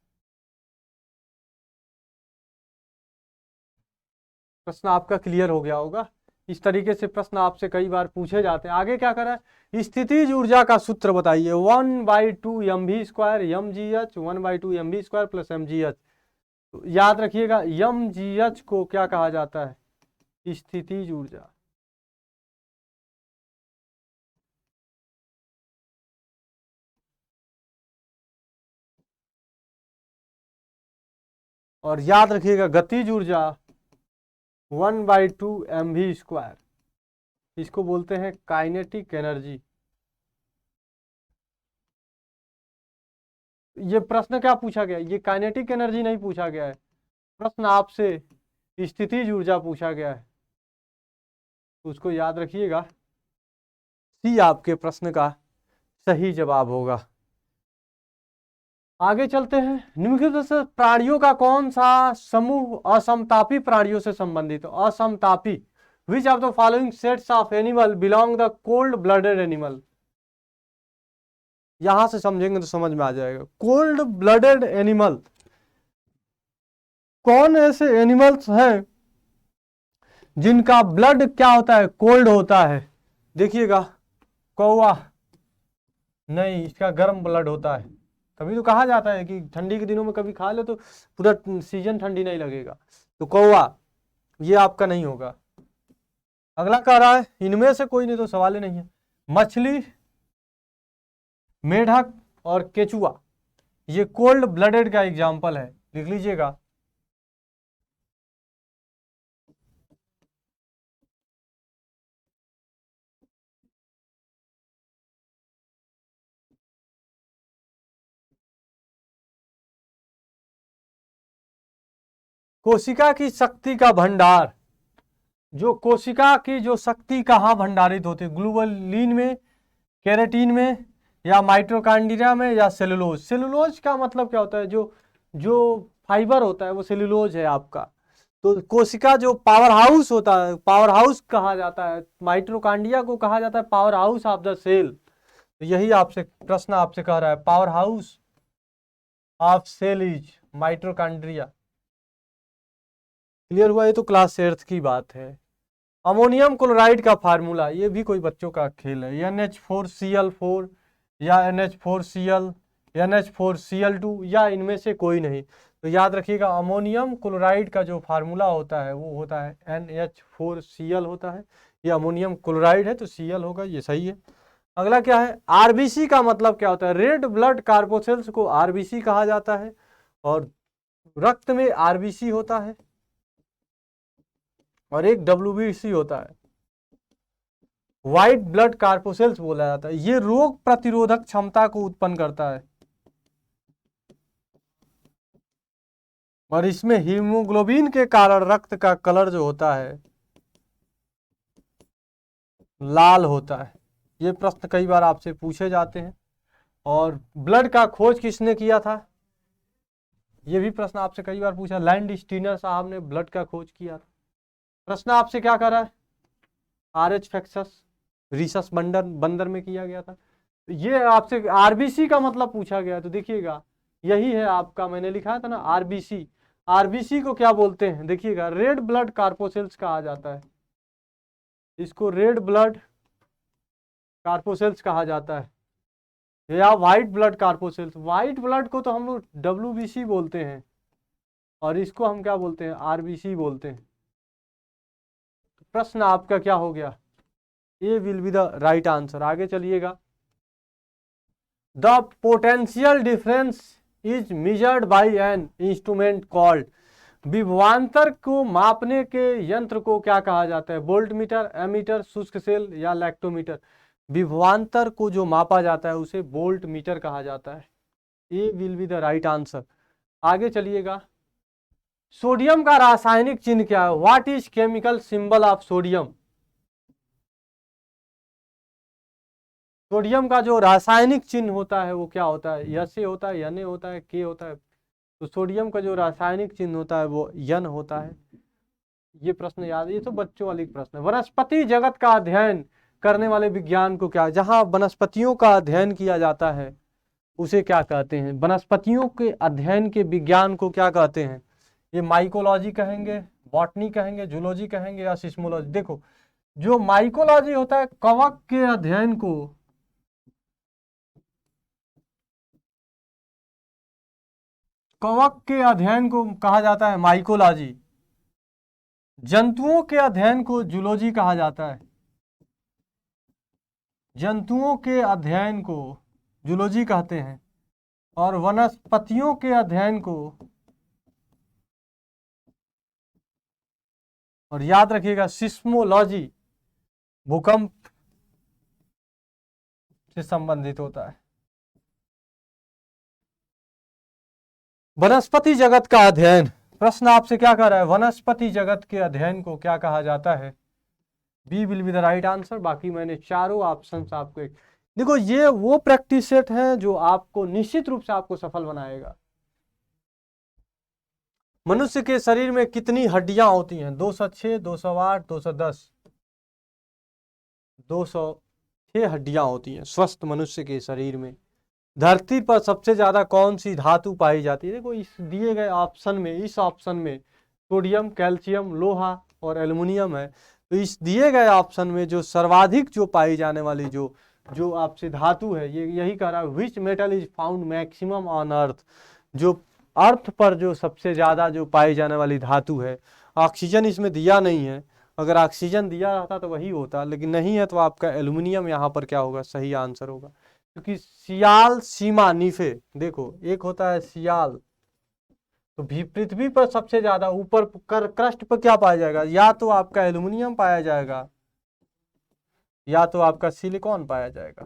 प्रश्न आपका क्लियर हो गया होगा। इस तरीके से प्रश्न आपसे कई बार पूछे जाते हैं। आगे क्या करा है, स्थितिज ऊर्जा का सूत्र बताइए। 1/2 mv² mgh 1/2 mv² plus mgh। याद रखिएगा mgh को क्या कहा जाता है, स्थितिज ऊर्जा। और याद रखिएगा गतिज ऊर्जा 1/2 mv², इसको बोलते हैं काइनेटिक एनर्जी। ये प्रश्न क्या पूछा गया, ये काइनेटिक एनर्जी नहीं पूछा गया है, प्रश्न आपसे स्थितिज ऊर्जा पूछा गया है, तो उसको याद रखिएगा। सी आपके प्रश्न का सही जवाब होगा। आगे चलते हैं। निम्नलिखित से प्राणियों का कौन सा समूह असमतापी प्राणियों से संबंधित है। असमतापी, which of the following sets of animal belong the cold blooded animal. यहां से समझेंगे तो समझ में आ जाएगा। कोल्ड ब्लडेड एनिमल, कौन ऐसे एनिमल्स हैं जिनका ब्लड क्या होता है, कोल्ड होता है। देखिएगा कौवा, नहीं इसका गर्म ब्लड होता है। तभी तो कहा जाता है कि ठंडी के दिनों में कभी खा लो तो पूरा सीजन ठंडी नहीं लगेगा। तो कौवा ये आपका नहीं होगा। अगला कह रहा है इनमें से कोई नहीं, तो सवाल ही नहीं है। मछली, मेढक और केचुआ ये कोल्ड ब्लडेड का एग्जाम्पल है, लिख लीजिएगा। कोशिका की शक्ति का भंडार, जो कोशिका की जो शक्ति कहाँ भंडारित होती है, ग्लोबुलिन में, केराटिन में, या माइटोकॉन्ड्रिया में, या सेलुलोज। सेलुलोज का मतलब क्या होता है, जो जो फाइबर होता है वो सेलुलोज है आपका। तो कोशिका जो पावर हाउस होता है, पावर हाउस कहा जाता है, माइटोकॉन्ड्रिया को कहा जाता है power house of the cell. तो यही आपसे प्रश्न आपसे कह रहा है, power house of cell is mitochondria. Clear हुआ, ये तो क्लास 8 की बात है। अमोनियम क्लोराइड का फार्मूला, ये भी कोई बच्चों का खेल है। NH4Cl4 या NH4Cl, NH4Cl2 या इनमें से कोई नहीं। तो याद रखिएगा अमोनियम क्लोराइड का जो फार्मूला होता है वो होता है NH4Cl होता है। ये अमोनियम क्लोराइड है तो Cl होगा, ये सही है। अगला क्या है, आरबीसी का मतलब क्या होता है। रेड ब्लड कार्पोसेल्स को आरबीसी कहा जाता है, और रक्त में आरबीसी होता है, और एक डब्ल्यूबीसी होता है, व्हाइट ब्लड कार्पोसेल्स बोला जाता है। ये रोग प्रतिरोधक क्षमता को उत्पन्न करता है, और इसमें हीमोग्लोबिन के कारण रक्त का कलर जो होता है लाल होता है। ये प्रश्न कई बार आपसे पूछे जाते हैं। और ब्लड का खोज किसने किया था, ये भी प्रश्न आपसे कई बार पूछा। लैंड स्टीनर साहब ने ब्लड का खोज किया था। प्रश्न आपसे क्या कर रहा है, RH फैक्सस रीसस बंदर में किया गया था। ये आपसे आरबीसी का मतलब पूछा गया, तो देखिएगा यही है आपका, मैंने लिखा था ना आरबीसी। आरबीसी को क्या बोलते हैं, देखिएगा रेड ब्लड कार्पोसेल्स कहा जाता है, इसको रेड ब्लड कार्पोसेल्स कहा जाता है, या व्हाइट ब्लड कार्पोसेल्स। व्हाइट ब्लड को तो हम लोग WBC बोलते हैं, और इसको हम क्या बोलते हैं, आरबीसी बोलते हैं। प्रश्न आपका क्या हो गया, A will be the right answer. आगे चलिएगा। The potential difference is measured by an instrument called. विभवांतर को मापने के यंत्र को क्या कहा जाता है, वोल्ट मीटर, एमीटर, शुष्क सेल या लैक्टोमीटर। विभवांतर को जो मापा जाता है उसे वोल्ट मीटर कहा जाता है। A will be the right answer. आगे चलिएगा। सोडियम का रासायनिक चिन्ह क्या है, what is chemical symbol of sodium. Sodium का जो रासायनिक चिन्ह होता है वो क्या होता है, यसे होता है, यने होता है, के होता है। तो सोडियम का जो रासायनिक चिन्ह होता है वो यन होता है। ये प्रश्न याद, ये तो बच्चों वाली प्रश्न है। वनस्पति जगत का अध्ययन करने वाले विज्ञान को क्या, जहां वनस्पतियों का अध्ययन किया जाता है उसे क्या कहते हैं, वनस्पतियों के अध्ययन के विज्ञान को क्या कहते हैं। ये माइकोलॉजी कहेंगे, बॉटनी कहेंगे, जूलॉजी कहेंगे या सिस्मोलॉजी। देखो जो माइकोलॉजी होता है कवक के अध्ययन को, कवक के अध्ययन को कहा जाता है माइकोलॉजी। जंतुओं के अध्ययन को जूलॉजी कहा जाता है। जंतुओं के अध्ययन को जूलॉजी कहते हैं और वनस्पतियों के अध्ययन को, और याद रखिएगा सिस्मोलॉजी भूकंप से संबंधित होता है। वनस्पति जगत का अध्ययन, प्रश्न आपसे क्या कर रहा है, वनस्पति जगत के अध्ययन को क्या कहा जाता है। B will be the right answer. बाकी मैंने चारों ऑप्शंस आपको देखो ये वो प्रैक्टिस सेट है जो आपको निश्चित रूप से आपको सफल बनाएगा। मनुष्य के शरीर में कितनी हड्डियां होती हैं, 206, 208, 210। 206 हड्डियां होती हैं स्वस्थ मनुष्य के शरीर में। धरती पर सबसे ज्यादा कौन सी धातु पाई जाती है। देखो इस दिए गए ऑप्शन में, इस ऑप्शन में सोडियम, कैल्शियम, लोहा और एल्युमिनियम है। तो इस दिए गए ऑप्शन में जो सर्वाधिक जो पाई जाने वाली जो आपसे धातु है, ये यही कह रहा है which metal is found maximum on earth, जो अर्थ पर जो सबसे ज्यादा जो पाई जाने वाली धातु है। ऑक्सीजन इसमें दिया नहीं है, अगर ऑक्सीजन दिया रहता तो वही होता, लेकिन नहीं है तो आपका एल्युमिनियम यहाँ पर क्या होगा, सही आंसर होगा। क्योंकि सियाल, सीमा, नीफे, देखो एक होता है सियाल, तो पृथ्वी पर सबसे ज्यादा ऊपर क्रस्ट पर क्या पाया जाएगा, या तो आपका एल्युमिनियम पाया जाएगा या तो आपका सिलिकॉन पाया जाएगा।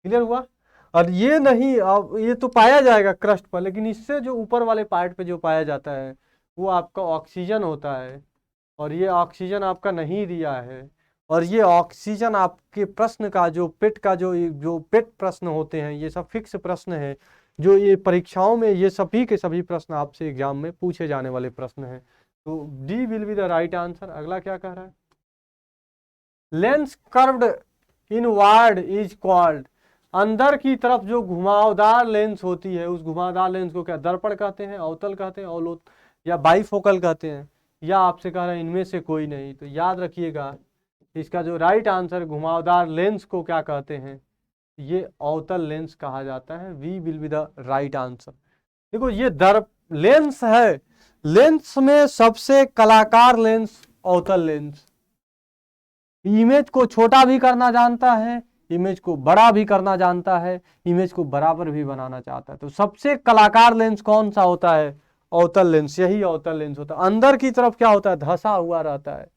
क्लियर हुआ। और ये नहीं, अब ये तो पाया जाएगा क्रस्ट पर, लेकिन इससे जो ऊपर वाले पार्ट पे जो पाया जाता है वो आपका ऑक्सीजन होता है, और ये ऑक्सीजन आपका नहीं दिया है। और ये ऑक्सीजन आपके प्रश्न का जो पेट का जो पेट प्रश्न होते हैं, ये सब फिक्स प्रश्न है जो ये परीक्षाओं में ये सभी के सभी प्रश्न आपसे एग्जाम में पूछे जाने वाले प्रश्न हैं। तो D will be the right answer. अगला क्या कह रहा है, lens curved inward is called, अंदर की तरफ जो घुमावदार लेंस होती है उस घुमावदार लेंस को क्या दर्पण कहते हैं, अवतल कहते हैं, अवलोक या बाइफोकल कहते हैं, या आपसे कह रहे हैं इनमें से कोई नहीं। तो याद रखिएगा इसका जो राइट आंसर, घुमावदार लेंस को क्या कहते हैं, ये अवतल लेंस कहा जाता है। B will be the right answer. देखो ये लेंस है, लेंस में सबसे कलाकार लेंस अवतल लेंस, इमेज को छोटा भी करना जानता है, इमेज को बड़ा भी करना जानता है, इमेज को बराबर भी बनाना चाहता है। तो सबसे कलाकार लेंस कौन सा होता है, अवतल लेंस, यही अवतल लेंस होता है। अंदर की तरफ क्या होता है, धंसा हुआ रहता है,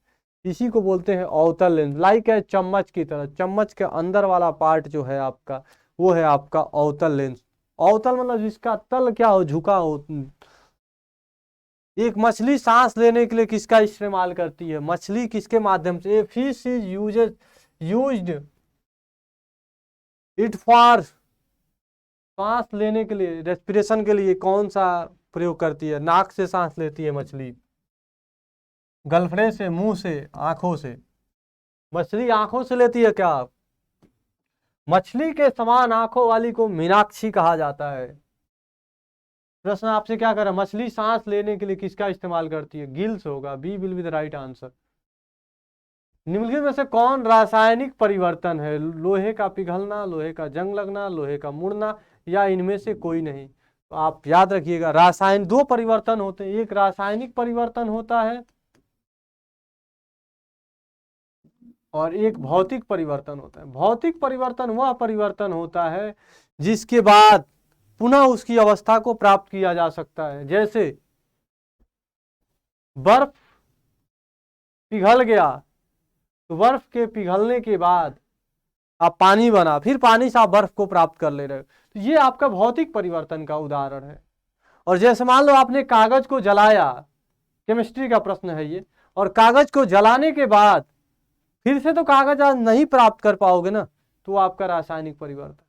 इसी को बोलते हैं अवतल लेंस। लाइक है चम्मच की तरह, चम्मच के अंदर वाला पार्ट जो है आपका वो है आपका अवतल लेंस। अवतल मतलब जिसका तल क्या हो, झुका हो। एक मछली सांस लेने के लिए किसका इस्तेमाल करती है, मछली किसके माध्यम से, fish is used it for, सांस लेने के लिए, रेस्पिरेशन के लिए कौन सा प्रयोग करती है, नाक से सांस लेती है मछली, गलफड़े से, मुंह से, आंखों से। मछली आंखों से लेती है क्या, मछली के समान आंखों वाली को मीनाक्षी कहा जाता है। प्रश्न आपसे क्या कर रहा है, मछली सांस लेने के लिए किसका इस्तेमाल करती है, गिल्स होगा। B will be the right answer. निम्नलिखित में से कौन रासायनिक परिवर्तन है, लोहे का पिघलना, लोहे का जंग लगना, लोहे का मुड़ना, या इनमें से कोई नहीं। तो आप याद रखिएगा दो परिवर्तन होते हैं, एक रासायनिक परिवर्तन होता है और एक भौतिक परिवर्तन होता है। भौतिक परिवर्तन वह परिवर्तन होता है जिसके बाद पुनः उसकी अवस्था को प्राप्त किया जा सकता है। जैसे बर्फ पिघल गया, तो बर्फ के पिघलने के बाद आप पानी बना, फिर पानी से आप बर्फ को प्राप्त कर ले रहे हो, तो ये आपका भौतिक परिवर्तन का उदाहरण है। और जैसे मान लो आपने कागज को जलाया, केमिस्ट्री का प्रश्न है ये, और कागज को जलाने के बाद फिर से तो कागज आज नहीं प्राप्त कर पाओगे ना, तो आपका रासायनिक परिवर्तन।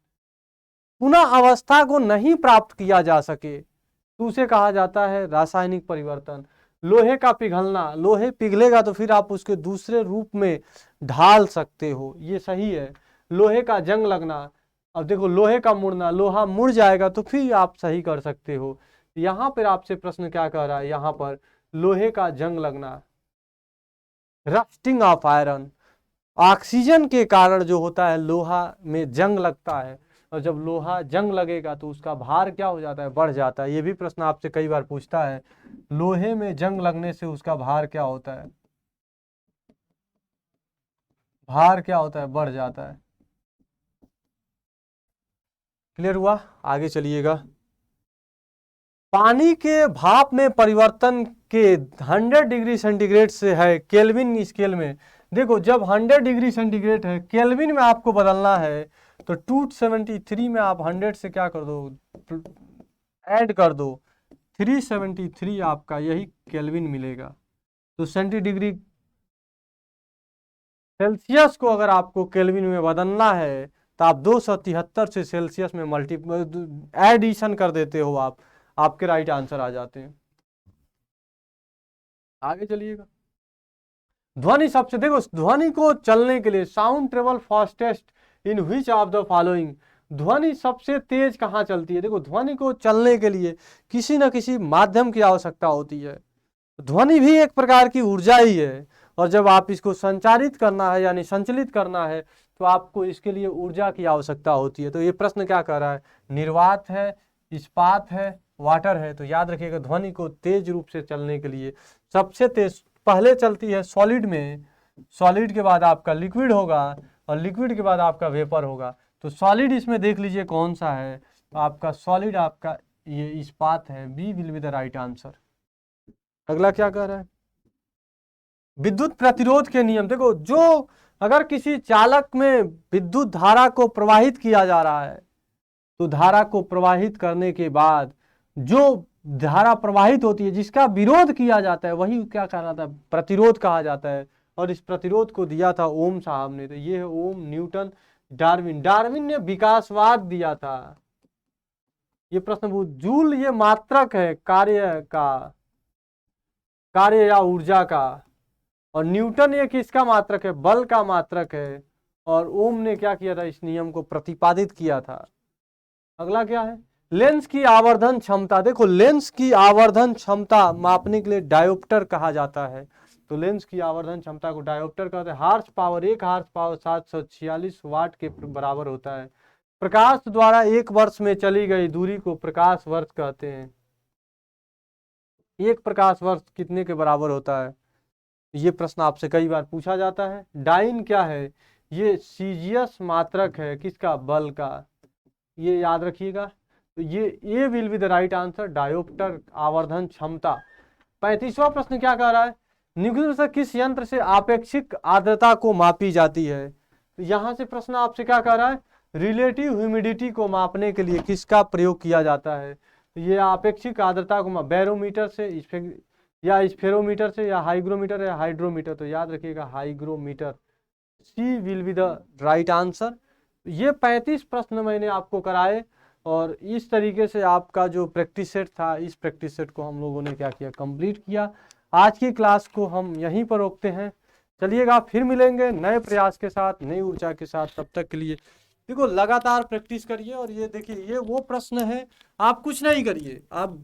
पुनः अवस्था को नहीं प्राप्त किया जा सके तो उसे कहा जाता है रासायनिक परिवर्तन। लोहे का पिघलना, लोहे पिघलेगा तो फिर आप उसके दूसरे रूप में ढाल सकते हो, ये सही है। लोहे का जंग लगना, अब देखो लोहे का मुड़ना, लोहा मुड़ जाएगा तो फिर आप सही कर सकते हो। यहां पर आपसे प्रश्न क्या कह रहा है, यहां पर लोहे का जंग लगना, रस्टिंग ऑफ आयरन, ऑक्सीजन के कारण जो होता है लोहा में जंग लगता है, और जब लोहा जंग लगेगा तो उसका भार क्या हो जाता है, बढ़ जाता है। ये भी प्रश्न आपसे कई बार पूछता है, लोहे में जंग लगने से उसका भार क्या होता है, भार क्या होता है, बढ़ जाता है। क्लियर हुआ? आगे चलिएगा। पानी के भाप में परिवर्तन के 100 डिग्री सेंटीग्रेड से है केल्विन स्केल में। देखो जब 100 डिग्री सेंटीग्रेड है, केल्विन में आपको बदलना है तो 273 में आप 100 से क्या कर दो, ऐड कर दो, 373 आपका यही केल्विन मिलेगा। तो 70 डिग्री सेल्सियस को अगर आपको केल्विन में बदलना है तो आप 273 से सेल्सियस में एडिशन कर देते हो, आपके राइट आंसर आ जाते हैं। आगे चलिएगा। ध्वनि सबसे, देखो ध्वनि को चलने के लिए sound travel fastest in which of the following, ध्वनि सबसे तेज कहाँ चलती है? देखो ध्वनि को चलने के लिए किसी न किसी माध्यम की आवश्यकता होती है। ध्वनि भी एक प्रकार की ऊर्जा ही है, और जब आप इसको संचारित करना है यानी संचलित करना है तो आपको इसके लिए ऊर्जा की आवश्यकता होती है। तो ये प्रश्न क्या कर रहा है, निर्वात है, इस्पात है, वाटर है। तो याद रखिएगा ध्वनि को तेज रूप से चलने के लिए सबसे तेज पहले चलती है सॉलिड में, सॉलिड के बाद आपका लिक्विड होगा, और लिक्विड के बाद आपका वेपर होगा। तो सॉलिड इसमें देख लीजिए कौन सा है, तो आपका सॉलिड आपका ये इस्पात है, B will be the right answer. अगला क्या कह रहा है, विद्युत प्रतिरोध के नियम। देखो जो अगर किसी चालक में विद्युत धारा को प्रवाहित किया जा रहा है तो धारा को प्रवाहित करने के बाद जो धारा प्रवाहित होती है जिसका विरोध किया जाता है वही क्या कहलाता है, प्रतिरोध कहा जाता है। और इस प्रतिरोध को दिया था ओम साहब ने। तो ये है ओम, न्यूटन, डार्विन। डार्विन ने विकासवाद दिया था। ये प्रश्न जूल ये मात्रक है कार्य या ऊर्जा का, और न्यूटन ये किसका मात्रक है, बल का मात्रक है, और ओम ने क्या किया था, इस नियम को प्रतिपादित किया था। अगला क्या है, लेंस की आवर्धन क्षमता। देखो लेंस की आवर्धन क्षमता मापने के लिए डायोप्टर कहा जाता है। तो लेंस की आवर्धन क्षमता को डायोप्टर कहते हैं। हार्स पावर, एक हार्स पावर 746 वाट के बराबर होता है। प्रकाश द्वारा एक वर्ष में चली गई दूरी को प्रकाश वर्ष कहते हैं। एक प्रकाश वर्ष कितने के बराबर होता है, ये प्रश्न आपसे कई बार पूछा जाता है। डाइन क्या है, ये सीजियस मात्रक है, किसका, बल का, ये याद रखिएगा। तो ये will be the right answer, dioptre आवर्धन क्षमता। 35वां प्रश्न क्या कह रहा है, न्यूक्लियर से किस यंत्र से आपेक्षिक आर्द्रता को मापी जाती है। तो यहां से प्रश्न आपसे क्या कह रहा है, रिलेटिव ह्यूमिडिटी को मापने के लिए किसका प्रयोग किया जाता है। तो ये आपेक्षिक आर्द्रता को बैरोमीटर से या स्फेरोमीटर से या हाइग्रोमीटर या हाइड्रोमीटर। तो याद रखिएगा hygrometer, C will be the right answer. ये 35 प्रश्न मैंने आपको कराए, और इस तरीके से आपका जो प्रैक्टिस सेट था, इस प्रैक्टिस सेट को हम लोगों ने क्या किया, कंप्लीट किया। आज की क्लास को हम यहीं पर रोकते हैं। चलिएगा फिर मिलेंगे नए प्रयास के साथ, नई ऊर्जा के साथ। तब तक के लिए देखो लगातार प्रैक्टिस करिए। और ये देखिए ये वो प्रश्न है, आप कुछ नहीं करिए, आप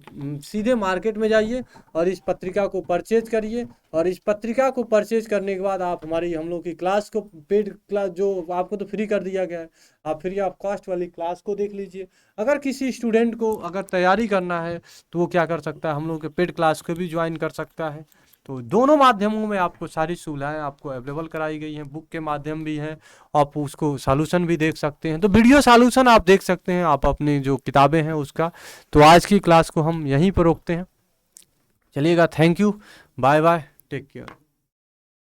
सीधे मार्केट में जाइए और इस पत्रिका को परचेज करिए। और इस पत्रिका को परचेज करने के बाद आप हमारी हम लोग की क्लास को, पेड क्लास जो आपको तो फ्री कर दिया गया है, आप फ्री ऑफ कॉस्ट वाली क्लास को देख लीजिए। अगर किसी स्टूडेंट को अगर तैयारी करना है तो वो क्या कर सकता है, हम लोग के पेड क्लास को भी ज्वाइन कर सकता है। तो दोनों माध्यमों में आपको सारी सुविधाएं आपको अवेलेबल कराई गई हैं। बुक के माध्यम भी हैं, आप उसको सॉल्यूशन भी देख सकते हैं। तो वीडियो सॉल्यूशन आप देख सकते हैं, आप अपनी जो किताबें हैं उसका। तो आज की क्लास को हम यहीं पर रोकते हैं। चलिएगा, thank you, bye bye, take care.